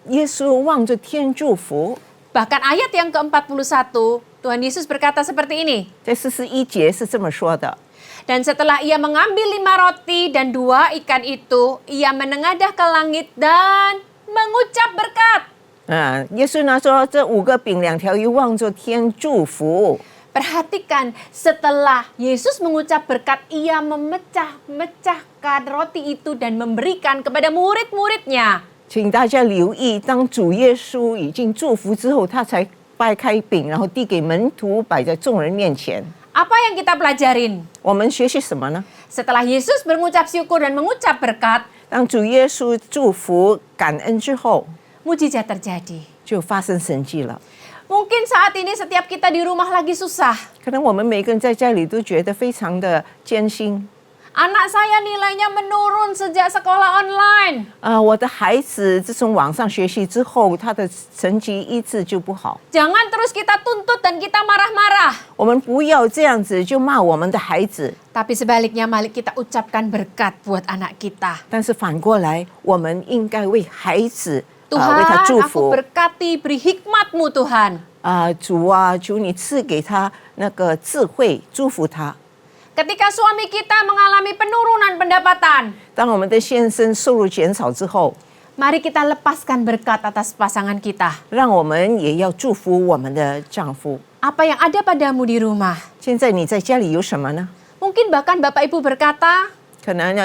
耶稣望着天祝福。 Bahkan ayat yang ke-41, Tuhan Yesus berkata seperti ini. 在41节是这么说的。 Dan setelah ia mengambil 5 roti dan 2 ikan itu, ia menengadah ke langit dan mengucap berkat. 耶稣呢说，这5个饼2条鱼望着天祝福。 Perhatikan, setelah Yesus mengucap berkat, ia memecah-mecahkan roti itu dan memberikan kepada murid-muridnya. 请大家留意，当主耶稣已经祝福之后，他才掰开饼，然后递给门徒，摆在众人面前。 Apa yang kita pelajarin? 我们学习什么呢？ Setelah Yesus mengucap syukur dan mengucap berkat, 当主耶稣祝福、感恩之后， mujizat terjadi. 就发生神迹了。 Mungkin saat ini setiap kita di rumah lagi susah. 可能我们每个人在家里都觉得非常的艰辛。 Anak saya nilainya menurun sejak sekolah online. 我的孩子自从网上学习之后，他的成绩一直就不好。 Jangan terus kita tuntut dan kita marah-marah. 我们不要这样子就骂我们的孩子， Tapi sebaliknya mari kita ucapkan berkat buat anak kita. 但是反过来，我们应该为孩子为他 Tuhan, 祝 aku 福。 berkati, beri hikmat-Mu Tuhan. 主啊，求你赐给他那个智慧，祝福他。 Ketika suami kita mengalami penurunan pendapatan, 当我们的先生收入减少之后， mari kita lepaskan berkat atas pasangan kita. 让我们也要祝福我们的丈夫。 Apa yang ada padamu di rumah? 现在你在家里有什么呢？ Mungkin bahkan Bapak Ibu berkata, 可能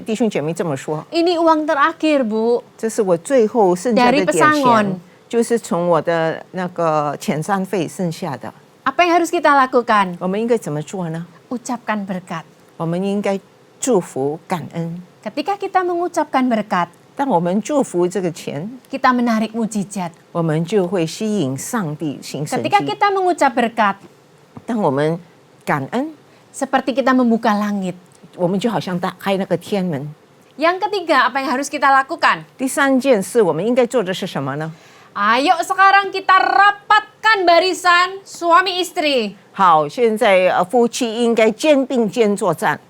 弟兄姐妹这么说， ini uang terakhir, Bu. 这是我最后剩下的 Dari 点 pesangon 钱，就是从我的那个遣散费剩下的。 Apa yang harus kita lakukan? 我们应该怎么做呢？ Ucapkan berkat. 我们应该祝福感恩。 Ketika kita mengucapkan berkat, 当我们祝福这个钱， kita menarik mujizat. 我们就会吸引上帝行神迹。 Ketika kita mengucap berkat, 当我们感恩， seperti kita membuka langit. 我们就好像打开那个天门。 Yang ketiga, apa yang harus kita lakukan? 第三件事，我们应该做的是什么呢？ Ayo sekarang kita rapatkan barisan suami istri. 好，现在夫妻应该肩并肩作战。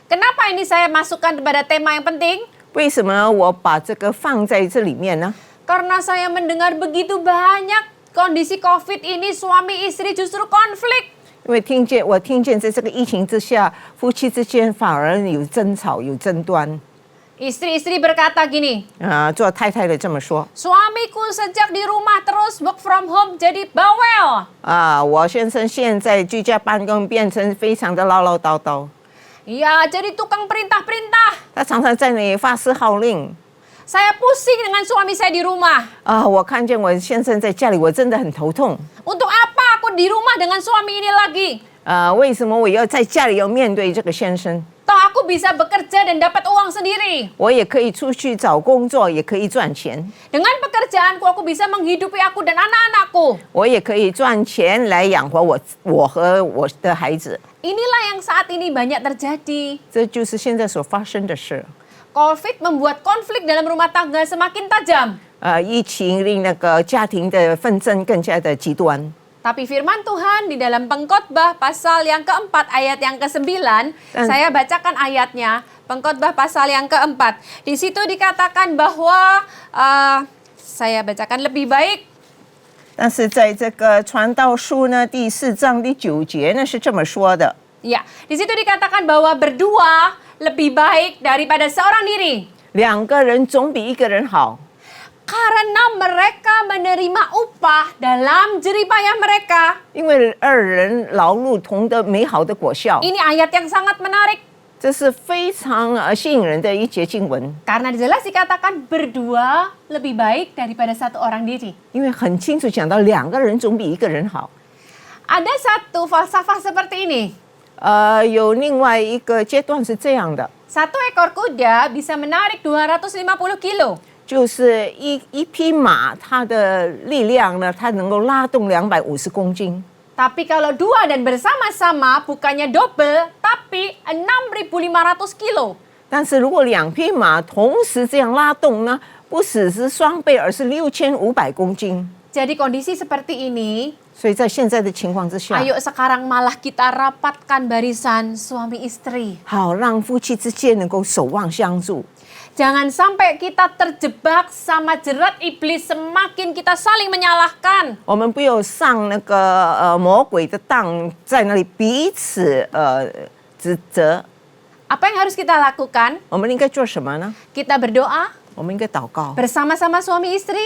Kenapa ini saya masukkan kepada tema yang penting? 为什么我把这个放在这里面呢？ Karena saya mendengar begitu banyak kondisi COVID ini suami istri justru konflik. 因为我听见在这个疫情之下，夫妻之间反而有争吵、有争端。 Istri-istri berkata gini, 做太太的这么说 suamiku sejak di rumah terus work from home jadi bawel. 我先生现在居家办公变成非常的唠唠叨叨， Ya, jadi tukang perintah-perintah. 他常常在那里发施号令。 Saya pusing dengan suami saya di rumah. 我看见我先生在家里，我真的很头痛。 Untuk apa aku di rumah dengan suami ini lagi? 为什么我要在家里要面对这个先生？ Toh aku bisa bekerja dan dapat uang sendiri. 我也可以出去找工作，也可以赚钱， Dengan pekerjaanku aku bisa menghidupi aku dan anak-anakku. 我也可以赚钱来养活我和我的孩子。 Inilah yang saat ini banyak terjadi. 这就是现在所发生的事。 COVID membuat konflik dalam rumah tangga semakin tajam. 疫情令那个家庭的纷争更加的极端。 Tapi firman Tuhan di dalam Pengkhotbah pasal yang keempat ayat yang ke-9, saya bacakan ayatnya, Pengkhotbah pasal yang keempat. Di situ dikatakan bahwa, saya bacakan lebih baik. 但是在这个传道书呢第4章第9节呢是这么说的： Ya, di situ dikatakan bahwa berdua lebih baik daripada seorang diri. 两个人总比一个人好， Karena mereka menerima upah dalam jeripayah mereka. 因为二人劳碌同得美好的果效。 Ini ayat yang sangat menarik. 这是非常吸引人的一节经文， Karena jelas dikatakan berdua lebih baik daripada satu orang diri. 因为很清楚讲到两个人总比一个人好。 Ada satu falsafah seperti ini. 有另外一个阶段是这样的， Satu ekor kuda bisa menarik 250 kilo. 就是一匹马，它的力量呢，它能够拉动250公斤。 Tapi kalau dua dan bersama-sama bukannya double, tapi 6.500 kilo. 但是如果两匹马同时这样拉动呢，不只是双倍，而是6500公斤。 Jadi kondisi seperti ini, 所以在现在的情况之下， ayo sekarang malah kita rapatkan barisan suami istri. 好让夫妻之间能够守望相助。 Jangan sampai kita terjebak sama jerat iblis semakin kita saling menyalahkan. 我们不要上那个魔鬼的当，在那里彼此指责。 Apa yang harus kita lakukan? 我们应该做什么呢？ Kita berdoa 我们应该祷告 bersama-sama suami istri,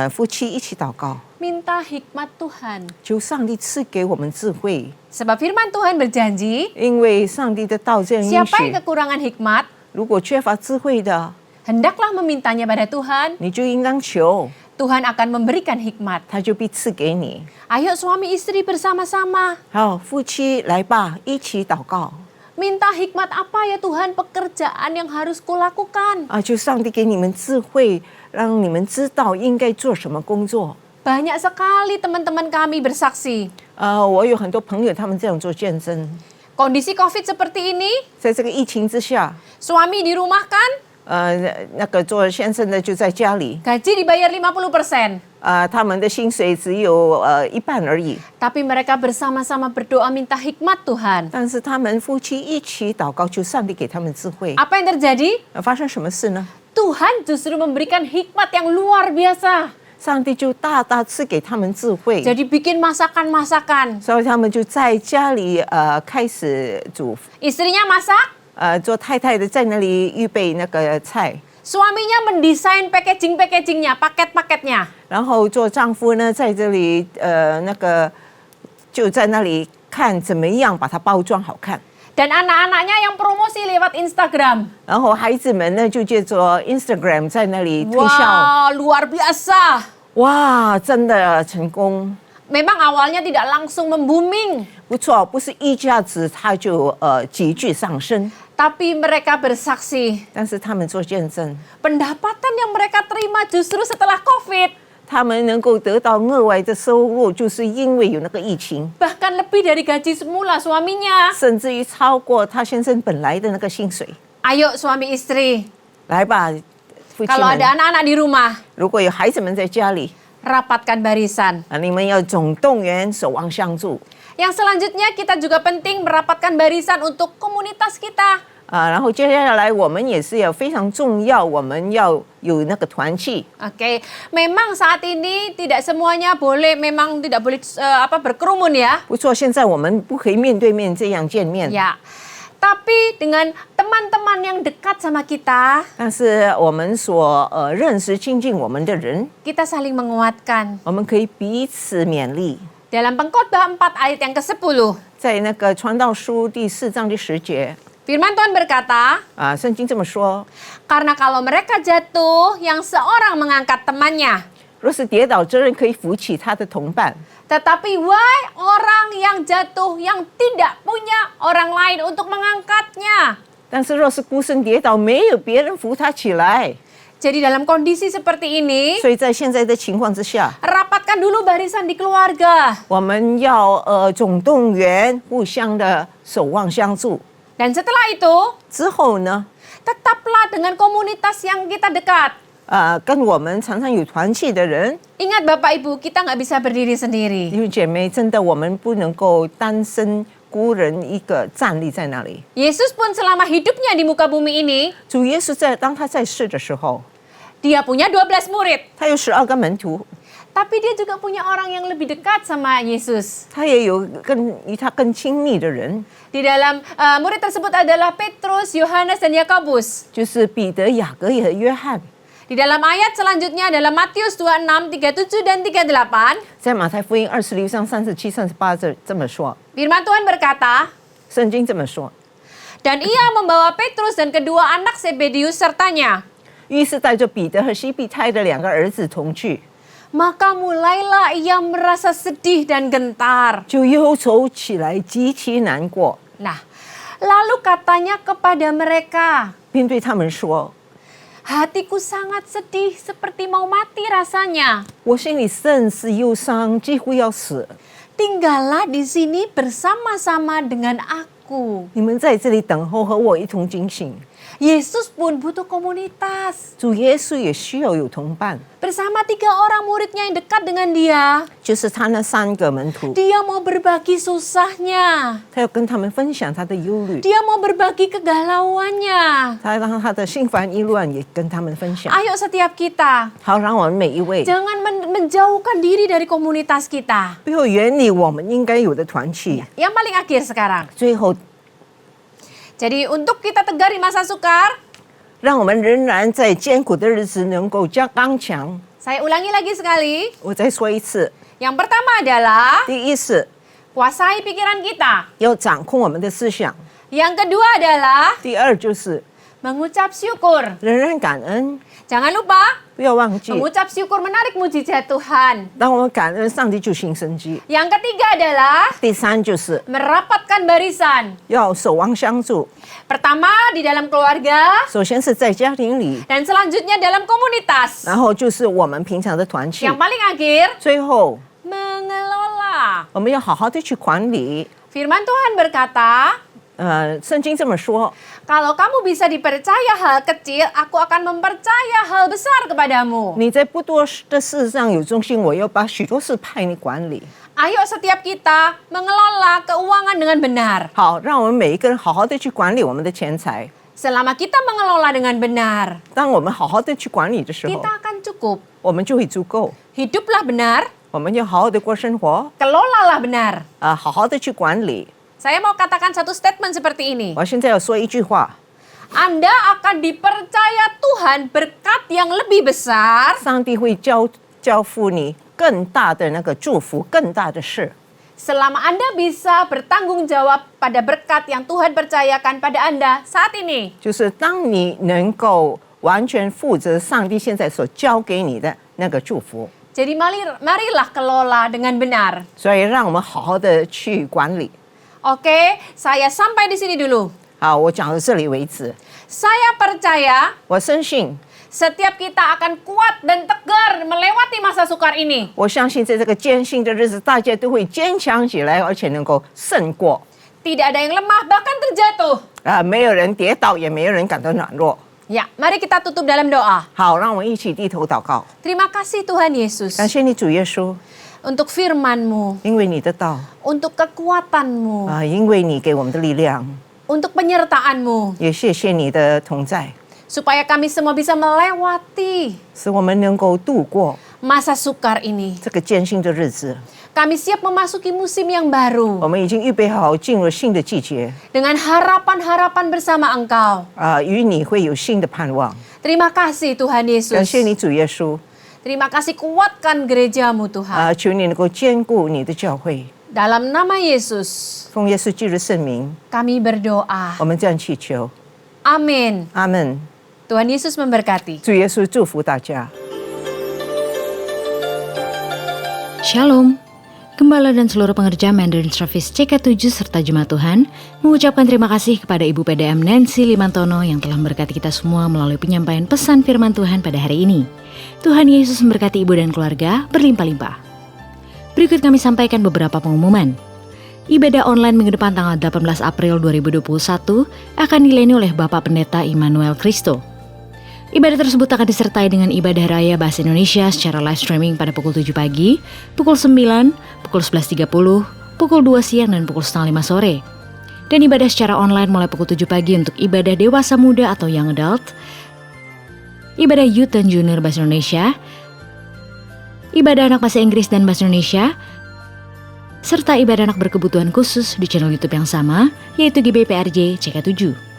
夫妻一起祷告， minta hikmat Tuhan. 求上帝赐给我们智慧， Sebab firman Tuhan berjanji, 因为上帝的道这样允 siapa yang 许。 kekurangan hikmat, 如果缺乏智慧的， hendaklah memintanya pada Tuhan. 你就应当求， Tuhan akan memberikan hikmat. 他就必赐给你。 Ayo suami istri bersama-sama. 好，夫妻来吧，一起祷告 Minta hikmat apa ya Tuhan pekerjaan yang harus kulakukan. 求上帝给你们智慧，让你们知道应该做什么工作。 Banyak sekali teman-teman kami bersaksi. 我有很多朋友，他们这样做见证。 Kondisi COVID seperti ini, 在这个疫情之下， suami dirumahkan, 那个做先生的就在家里， gaji dibayar 50%. 他们的薪水只有一半而已。 Tapi mereka bersama-sama berdoa minta hikmat Tuhan. 但是他们夫妻一起祷告，求上帝给他们智慧。 Apa yang terjadi? 发生什么事呢？ Tuhan justru memberikan hikmat yang luar biasa. 上帝就大大赐给他们智慧， Jadi bikin masakan-masakan. 所以他们就在家里开始煮， Istrinya masak, 做太太的在那里预备那个菜， suaminya mendesain packaging-packagingnya, paket-paketnya. 然后做丈夫呢在这里那个就在那里看怎么样把它包装好看。 Dan anak-anaknya yang promosi lewat Instagram. 然后孩子们呢就借着 Instagram 在那里推销， Wah, luar biasa. 哇，真的成功， Memang awalnya tidak langsung membooming. 不错，不是一下子它就急剧上升， Tapi mereka bersaksi, 但是他们做见证， pendapatan yang mereka terima justru setelah COVID 他们能够得到额外的收入，就是因为有那个疫情， bahkan lebih dari gaji semula suaminya. 甚至于超过他先生本来的那个薪水。 Ayo suami istri, 来吧，夫妻 kalau 们， ada anak-anak di rumah, 如果有孩子们在家里， rapatkan barisan. 你们要总动员，守望相助。 Yang selanjutnya kita juga penting merapatkan barisan untuk komunitas kita. 然后接下来我们也是要非常重要，我们要有那个团契。 Oke, memang saat ini tidak semuanya boleh, memang tidak boleh berkerumun ya. 不错，现在我们不可以面对面这样见面， Ya, tapi dengan teman-teman yang dekat sama kita, 但是我们所认识亲近我们的人， kita saling menguatkan. 我们可以彼此勉励。 Dalam Pengkhotbah 4 ayat yang ke-10, 在那个传道书第4章第10节 firman Tuhan berkata, 圣经这么说： karena kalau mereka jatuh, yang seorang mengangkat temannya. 若是跌倒，这人可以扶起他的同伴； Tetapi why orang yang jatuh yang tidak punya orang lain untuk mengangkatnya? 但是若是孤身跌倒，没有别人扶他起来， Jadi dalam kondisi seperti ini, 所以在现在的情况之下， rapatkan dulu barisan di keluarga. 我们要总动员，互相的守望相助。 Dan setelah itu, 之后呢， tetaplah dengan komunitas yang kita dekat. 跟我们常常有团契的人， Ingat Bapak Ibu, kita nggak bisa berdiri sendiri. 弟兄姐妹，真的我们不能够单身孤人一个站立在那里。 Yesus pun selama hidupnya di muka bumi ini, 主耶稣当他在世的时候， dia punya 12 murid. 他有12个门徒， Tapi dia juga punya orang yang lebih dekat sama Yesus. 他也有与他更亲密的人， Di dalam murid tersebut adalah Petrus, Yohanes, dan Yakobus. 就是彼得、雅各和约翰。 Di dalam ayat selanjutnya adalah Matius 26, 37, dan 38. 在马太福音26章37、38这么说， Firman Tuhan berkata, 圣经这么说。 dan ia membawa Petrus dan kedua anak Zebedius sertanya. 于是带着彼得和西庇太的2个儿子同去， Maka mulailah ia merasa sedih dan gentar. 就忧愁起来，极其难过， Nah, lalu katanya kepada mereka, 并对他们说 hatiku sangat sedih seperti mau mati rasanya. 我心里甚是忧伤，几乎要死。 Tinggallah di sini bersama-sama dengan aku. 你们在这里等候，和我一同警醒。 Yesus pun butuh komunitas. 主耶稣也需要有同伴， Bersama 3 orang muridnya yang dekat dengan dia, 就是他那3个门徒， dia mau berbagi susahnya. 他要跟他们分享他的忧虑， Dia mau berbagi kegalauannya. 他让他的心烦意乱也跟他们分享。 Ayo setiap kita, 好，让我们每一位 jangan menjauhkan diri dari komunitas kita. 不要远离我们应该有的团契。 Yang paling akhir sekarang. 最后， Jadi untuk kita tegar di masa sukar, 让我们仍然在艰苦的日子能够加刚强。 saya ulangi lagi sekali. 我再说一次， Yang pertama adalah 第一是 kuasai pikiran kita. 要掌控我们的思想， Yang kedua adalah 第二就是 mengucap syukur. 人人感恩， Jangan lupa, 不要忘记， mengucap syukur menarik mujizat Tuhan. 当我们感恩，上帝就行神迹。 Yang ketiga adalah 第三就是。 merapatkan barisan. 要守望相助， Pertama di dalam keluarga, 首先是在家庭里， dan selanjutnya dalam komunitas. 然后就是我们平常的团契， Yang paling akhir, 最后 mengelola. 我们要好好的去管理。 Firman Tuhan berkata, 圣经这么说， kalau kamu bisa dipercaya hal kecil, aku akan mempercaya hal besar kepadamu. 你在不多的事上有忠心，我要把许多事派你管理。 Ayo setiap kita mengelola keuangan dengan benar. 好，让我们每一个人好好的去管理我们的钱财。 Selama kita mengelola dengan benar, 当我们好好的去管理的时候， kita akan cukup. 我们就会足够。 Hiduplah benar, 我们要好好的过生活， kelolalah benar. 好好的去管理。 Saya mau katakan satu statement seperti ini. 我现在要说一句话： Anda akan dipercaya Tuhan berkat yang lebih besar 上帝会交付你更大的那个祝福，更大的事。 selama Anda bisa bertanggung jawab pada berkat yang Tuhan percayakan pada Anda saat ini. 就是当你能够完全负责上帝现在所交给你的那个祝福， Jadi marilah kelola dengan benar. 所以让我们好好的去管理。 Oke, saya sampai di sini dulu. 好，我讲到这里为止。 Saya percaya 我深信， setiap kita akan kuat dan tegar melewati masa sukar ini. 我相信在这个艰辛的日子，大家都会坚强起来，而且能够胜过。 Tidak ada yang lemah bahkan terjatuh. 没有人跌倒，也没有人感到软弱。 Ya, mari kita tutup dalam doa. 好，让我们一起低头祷告。 Terima kasih Tuhan Yesus 感谢你主耶稣， untuk firman-Mu, 因为你的道 untuk kekuatan-Mu, 因为你给我们的力量， untuk penyertaan-Mu, 也谢谢你的同在， supaya kami semua bisa melewati 使我们能够度过 masa sukar ini. 这个艰辛的日子。 Kami siap memasuki musim yang baru 我们已经预备好进入新的季节， dengan harapan-harapan bersama Engkau. 与你会有新的盼望。 Terima kasih Tuhan 感 Yesus. 谢你主耶稣， Terima kasih kuatkan gereja-Mu Tuhan. 求你能够兼顾你的教会， Dalam nama Yesus, 奉耶稣基督圣名， kami berdoa. 我们这样祈求， Amin. 阿门。 Tuhan Yesus memberkati. 主耶稣祝福大家。 Shalom. Gembala dan seluruh pengerja Mandarin Service CK7 serta Jemaat Tuhan mengucapkan terima kasih kepada Ibu PDM Nancy Limantono yang telah memberkati kita semua melalui penyampaian pesan firman Tuhan pada hari ini. Tuhan Yesus memberkati ibu dan keluarga berlimpah-limpah. Berikut kami sampaikan beberapa pengumuman. Ibadah online minggu depan tanggal 18 April 2021 akan dilayani oleh Bapak Pendeta Immanuel Kristo. Ibadah tersebut akan disertai dengan ibadah raya bahasa Indonesia secara live streaming pada pukul 7 pagi, pukul 9, pukul 11.30, pukul 2 siang, dan pukul 4:30 sore. Dan ibadah secara online mulai pukul 7 pagi untuk ibadah dewasa muda atau young adult, ibadah youth dan junior bahasa Indonesia, ibadah anak bahasa Inggris dan bahasa Indonesia, serta ibadah anak berkebutuhan khusus di channel YouTube yang sama, yaitu GBPRJ CK7.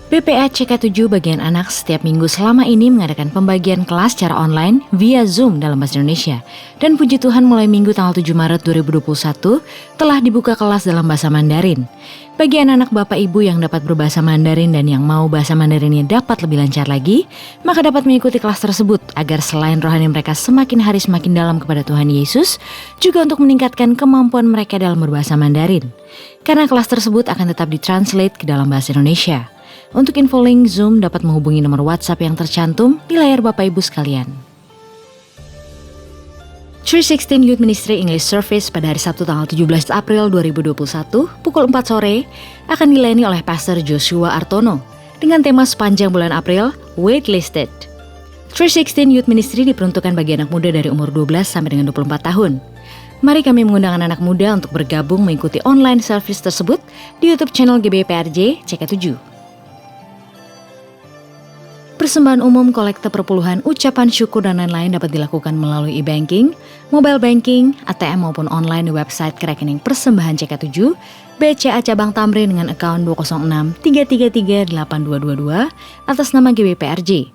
BPA CK7 bagian anak setiap minggu selama ini mengadakan pembagian kelas secara online via Zoom dalam bahasa Indonesia. Dan puji Tuhan mulai minggu tanggal 7 Maret 2021 telah dibuka kelas dalam bahasa Mandarin. Bagi anak-anak Bapak Ibu yang dapat berbahasa Mandarin dan yang mau bahasa Mandarinnya dapat lebih lancar lagi, maka dapat mengikuti kelas tersebut agar selain rohani mereka semakin hari semakin dalam kepada Tuhan Yesus, juga untuk meningkatkan kemampuan mereka dalam berbahasa Mandarin. Karena kelas tersebut akan tetap ditranslate ke dalam bahasa Indonesia. Untuk info link Zoom dapat menghubungi nomor WhatsApp yang tercantum di layar Bapak Ibu sekalian. 316 Youth Ministry English Service pada hari Sabtu tanggal 17 April 2021 pukul 4 sore akan dilayani oleh Pastor Joshua Artono dengan tema sepanjang bulan April, Waitlisted. 316 Youth Ministry diperuntukkan bagi anak muda dari umur 12 sampai dengan 24 tahun. Mari kami mengundang anak muda untuk bergabung mengikuti online service tersebut di YouTube channel GBPRJ CK7. Persembahan umum, kolekte perpuluhan, ucapan syukur dan lain-lain dapat dilakukan melalui e-banking, mobile banking, ATM maupun online di website rekening persembahan CK7, BCA Cabang Tamrin dengan akun 206-333-8222 atas nama GBPRJ.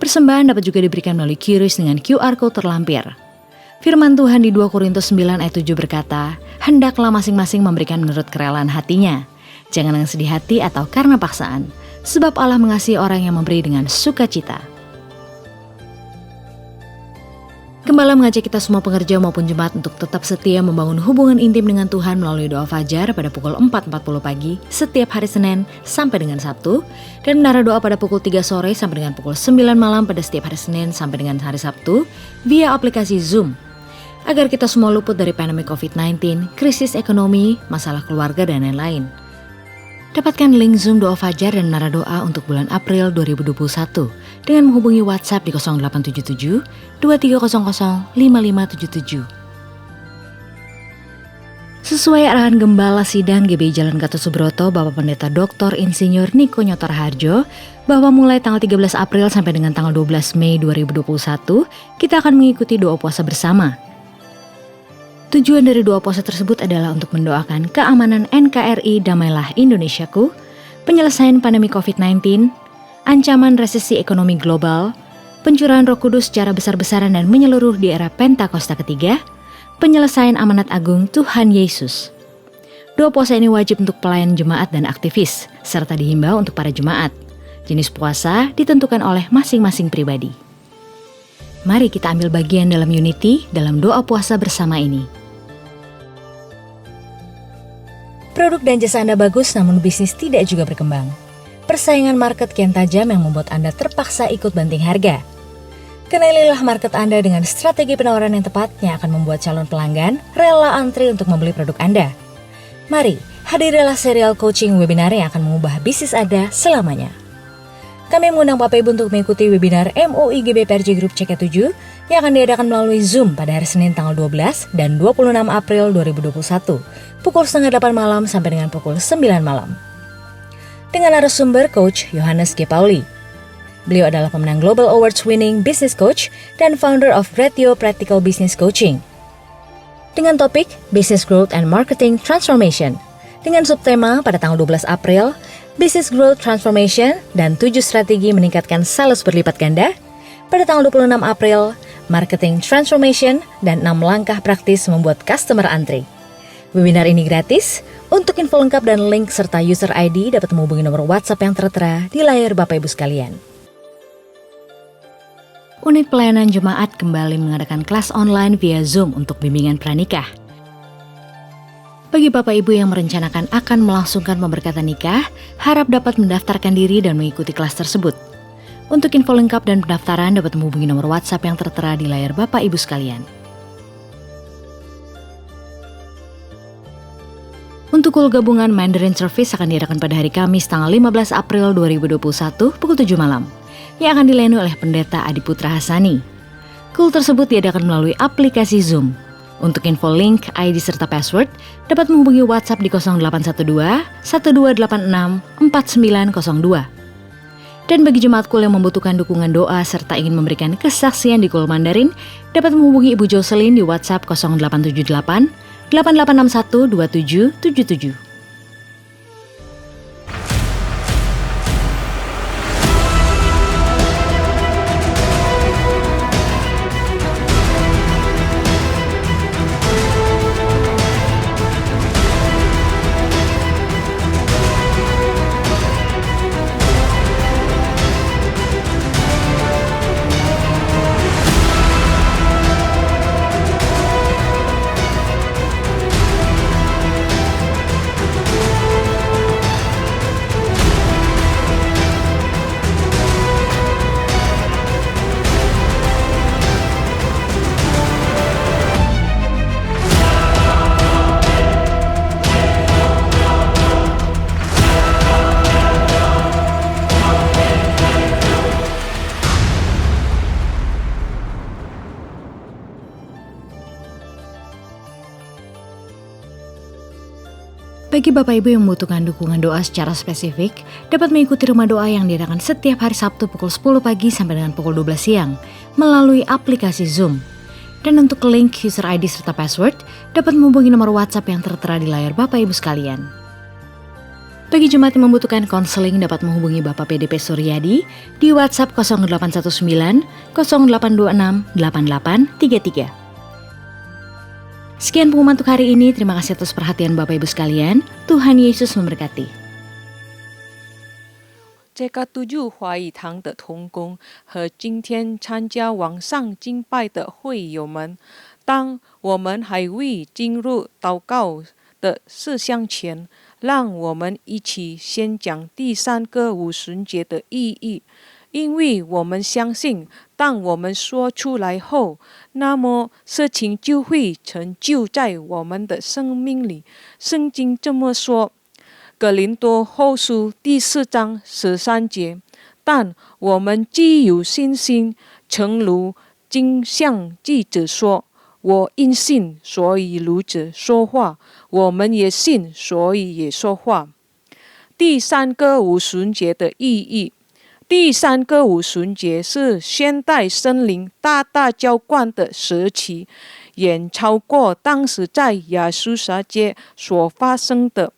Persembahan dapat juga diberikan melalui QRIS dengan QR Code terlampir. Firman Tuhan di 2 Korintus 9 ayat 7 berkata, hendaklah masing-masing memberikan menurut kerelaan hatinya, jangan dengan sedih hati atau karena paksaan. Sebab Allah mengasihi orang yang memberi dengan sukacita. Gembala mengajak kita semua pengerja maupun jemaat untuk tetap setia membangun hubungan intim dengan Tuhan melalui doa fajar pada pukul 4.40 pagi setiap hari Senin sampai dengan Sabtu, dan menara doa pada pukul 3 sore sampai dengan pukul 9 malam pada setiap hari Senin sampai dengan hari Sabtu via aplikasi Zoom. Agar kita semua luput dari pandemi COVID-19, krisis ekonomi, masalah keluarga, dan lain-lain. Dapatkan link Zoom doa fajar dan menara doa untuk bulan April 2021 dengan menghubungi WhatsApp di 0877 2300 5577. Sesuai arahan Gembala Sidang GBI Jalan Gatot Subroto, Bapak Pendeta Dr. Insinyur Niko Nyotor Harjo, bahwa mulai tanggal 13 April sampai dengan tanggal 12 Mei 2021, kita akan mengikuti doa puasa bersama. Tujuan dari doa puasa tersebut adalah untuk mendoakan keamanan NKRI Damailah Indonesiaku, penyelesaian pandemi COVID-19, ancaman resesi ekonomi global, pencurahan Roh Kudus secara besar-besaran dan menyeluruh di era Pentakosta ketiga, penyelesaian amanat agung Tuhan Yesus. Doa puasa ini wajib untuk pelayan jemaat dan aktivis, serta dihimbau untuk para jemaat. Jenis puasa ditentukan oleh masing-masing pribadi. Mari kita ambil bagian dalam unity dalam doa puasa bersama ini. Produk dan jasa Anda bagus namun bisnis tidak juga berkembang. Persaingan market kian tajam yang membuat Anda terpaksa ikut banting harga. Kenalilah market Anda dengan strategi penawaran yang tepat yang akan membuat calon pelanggan rela antri untuk membeli produk Anda. Mari, hadirilah serial coaching webinar yang akan mengubah bisnis Anda selamanya. Kami mengundang Bapak Ibu untuk mengikuti webinar MUIGB PRJ Group CK7 yang akan diadakan melalui Zoom pada hari Senin tanggal 12 dan 26 April 2021, pukul setengah 8 malam sampai dengan pukul 9 malam. Dengan narasumber Coach Yohanes G. Pauli. Beliau adalah pemenang Global Awards winning Business Coach dan founder of Retio Practical Business Coaching. Dengan topik Business Growth and Marketing Transformation, dengan subtema pada tanggal 12 April, Business Growth Transformation dan 7 strategi meningkatkan sales berlipat ganda. Pada tanggal 26 April, Marketing Transformation dan 6 langkah praktis membuat customer antri. Webinar ini gratis. Untuk info lengkap dan link serta user ID dapat menghubungi nomor WhatsApp yang tertera di layar Bapak Ibu sekalian. Unit pelayanan jemaat kembali mengadakan kelas online via Zoom untuk bimbingan pranikah. Bagi Bapak Ibu yang merencanakan akan melangsungkan pemberkatan nikah, harap dapat mendaftarkan diri dan mengikuti kelas tersebut. Untuk info lengkap dan pendaftaran dapat menghubungi nomor WhatsApp yang tertera di layar Bapak Ibu sekalian. Untuk kul gabungan Mandarin Service akan diadakan pada hari Kamis tanggal 15 April 2021 pukul 7 malam, yang akan dilayani oleh Pendeta Adi Putra Hasani. Kul tersebut diadakan melalui aplikasi Zoom. Untuk info link, ID serta password dapat menghubungi WhatsApp di 0812 1286 4902. Dan bagi jemaat kul yang membutuhkan dukungan doa serta ingin memberikan kesaksian di kul Mandarin, dapat menghubungi Ibu Jocelyn di WhatsApp 0878 8861 2777. Bagi Bapak Ibu yang membutuhkan dukungan doa secara spesifik, dapat mengikuti rumah doa yang diadakan setiap hari Sabtu pukul 10 pagi sampai dengan pukul 12 siang melalui aplikasi Zoom. Dan untuk link, user ID serta password, dapat menghubungi nomor WhatsApp yang tertera di layar Bapak Ibu sekalian. Bagi jemaat yang membutuhkan konseling dapat menghubungi Bapak PDP Suryadi di WhatsApp 0819 0826 8833. Sekian pengumuman untuk hari ini. Terima kasih atas perhatian Bapak Ibu sekalian. Tuhan Yesus memberkati. 这个7华语堂的同工和今天参加网上敬拜的会友们，当我们还未进入祷告的事项前，让我们一起先讲第3个五旬节的意义。因为我们相信，当我们说出来后，那么事情就会成就在我们的生命里。圣经这么说，哥林多后书第4章13节，但我们既有信心，诚如经上记着说，我因信，所以如此说话，我们也信，所以也说话。第3个五旬节的意义。第3个五旬节是现代森林大大浇灌的时期，远超过当时在亚述撒街所发生的。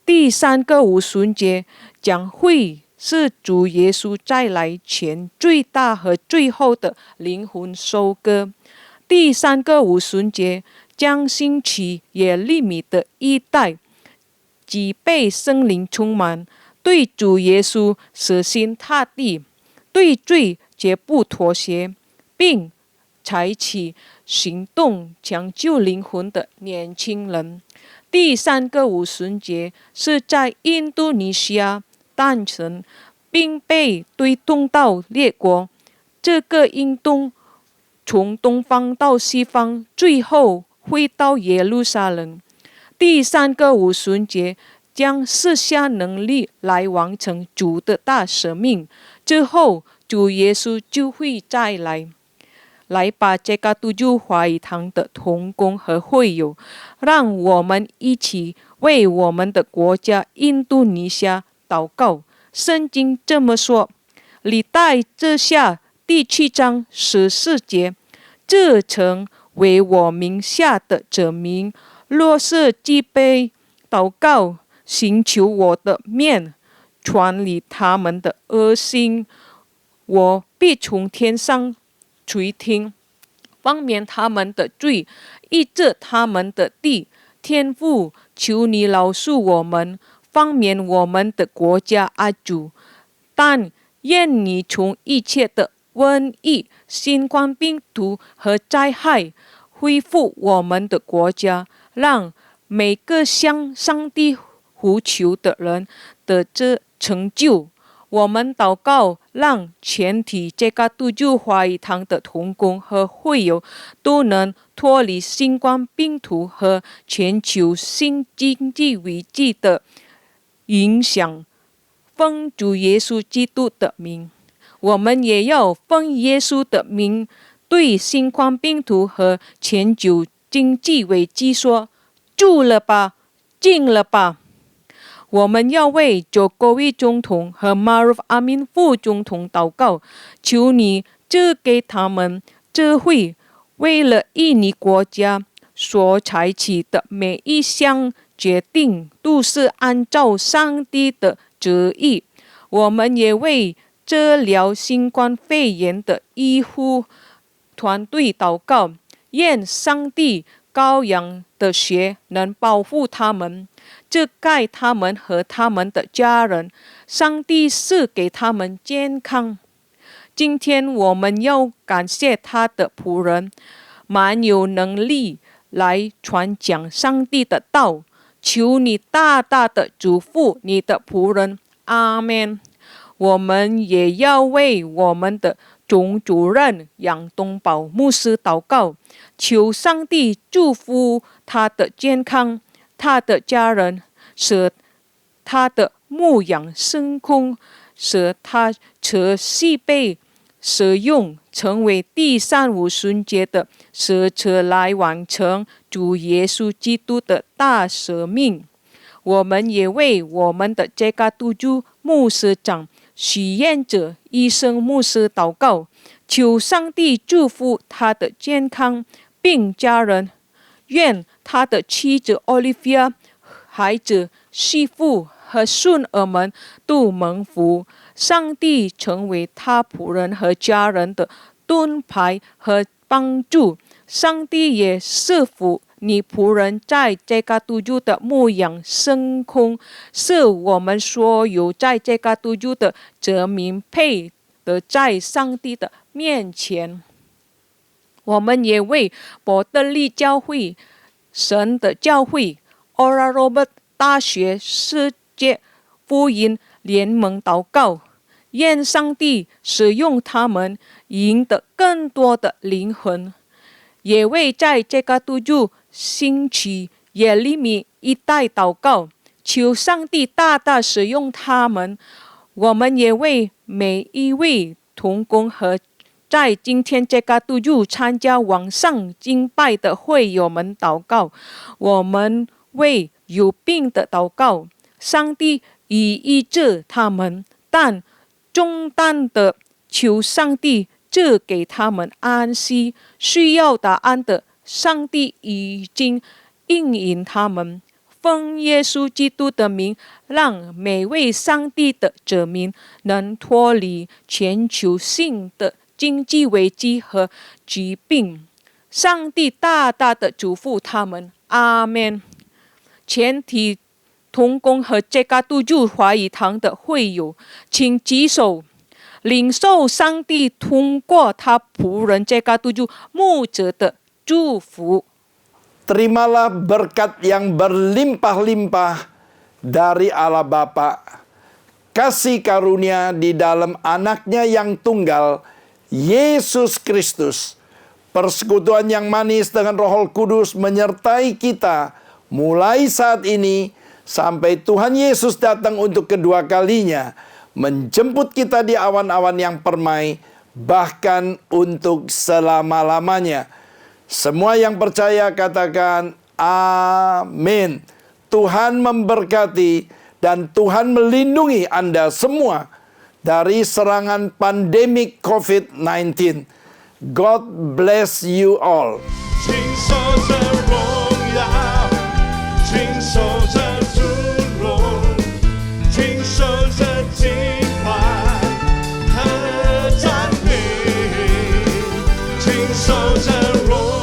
第3个五旬节将会是主耶稣再来前最大和最后的灵魂收割。第3个五旬节将兴起耶利米的一代，即被圣灵充满，对主耶稣死心塌地，对罪绝不妥协，并采取行动抢救灵魂的年轻人。第3个五旬节是在印度尼西亚诞生，并被推动到列国。这个运动从东方到西方，最后会到耶路撒冷。第3个五旬节将赐下能力来完成主的大使命，之后主耶稣就会再来。来吧，这个督救华语堂的同工和会友，让我们一起为我们的国家印度尼西亚祷告。圣经这么说，历代志下第7章14节，这城为我名下的子民，若是祭杯祷告，寻求我的面，传离他们的恶行，我必从天上垂听，方免他们的罪，医治他们的地。天父，求你饶恕我们，方免我们的国家阿主。但愿你从一切的瘟疫、新冠病毒和灾害恢复我们的国家，让每个向上帝呼求的人得这成就。我们祷告，让全体这个督救华语堂的同工和会友都能脱离新冠病毒和全球性经济危机的影响。奉主耶稣基督的名，我们也要奉耶稣的名，对新冠病毒和全球经济危机说：住了吧，静了吧。我们要为Jokowi总统和Maruf Amin副总统祷告，求你赐给他们智慧，为了印尼国家所采取的每一项决定都是按照上帝的旨意。我们也为治疗新冠肺炎的医护团队祷告，愿上帝羔羊的血能保护他们，遮盖他们和他们的家人。上帝赐给他们健康。今天我们要感谢他的仆人，蛮有能力来传讲上帝的道。求你大大的祝福你的仆人，阿们。我们也要为我们的总主任杨东宝牧师祷告，求上帝祝福他的健康，他的家人，使他的牧养升空，使他持续被使用，成为第3五旬节的使者来完成主耶稣基督的大使命。我们也为我们的这个督救牧师长许愿者医生牧师祷告，求上帝祝福他的健康并家人，愿他的妻子 Olivia、 孩子、媳妇和孙儿们都蒙福。上帝成为他仆人和家人的盾牌和帮助。上帝也赐福你仆人在这个督救的牧养升空，是我们所有在这个督救的子民配得在上帝的面前。我们也为伯特利教会、神的教会、Oral Roberts 大学世界福音联盟祷告，愿上帝使用他们赢得更多的灵魂。也为在这个督救兴起耶利米一代祷告，求上帝大大使用他们。我们也为每一位同工和在今天这个督救参加网上敬拜的会友们祷告。我们为有病的祷告，上帝已医治他们，但重担的求上帝赐给他们安息。需要答案的，上帝已经应允他们。奉耶稣基督的名，让每位上帝的子民能脱离全球性的经济危机和疾病。上帝大大的祝福他们，阿们。全体同工和这个督救华语堂的会友，请举手，领受上帝通过他仆人这个督救牧者的祝福。terimalah berkat yang berlimpah-limpah dari Allah Bapa, kasih karunia di dalam anaknya yang tunggal, Yesus Kristus, persekutuan yang manis dengan Roh Kudus menyertai kita mulai saat ini sampai Tuhan Yesus datang untuk kedua kalinya, menjemput kita di awan-awan yang permai, bahkan untuk selama-lamanya. Semua yang percaya katakan amin. Tuhan memberkati dan Tuhan melindungi Anda semua dari serangan pandemik COVID-19. God bless you all. 请守着荣耀，请守着尊荣，请守着敬拜和赞美，请守着荣耀。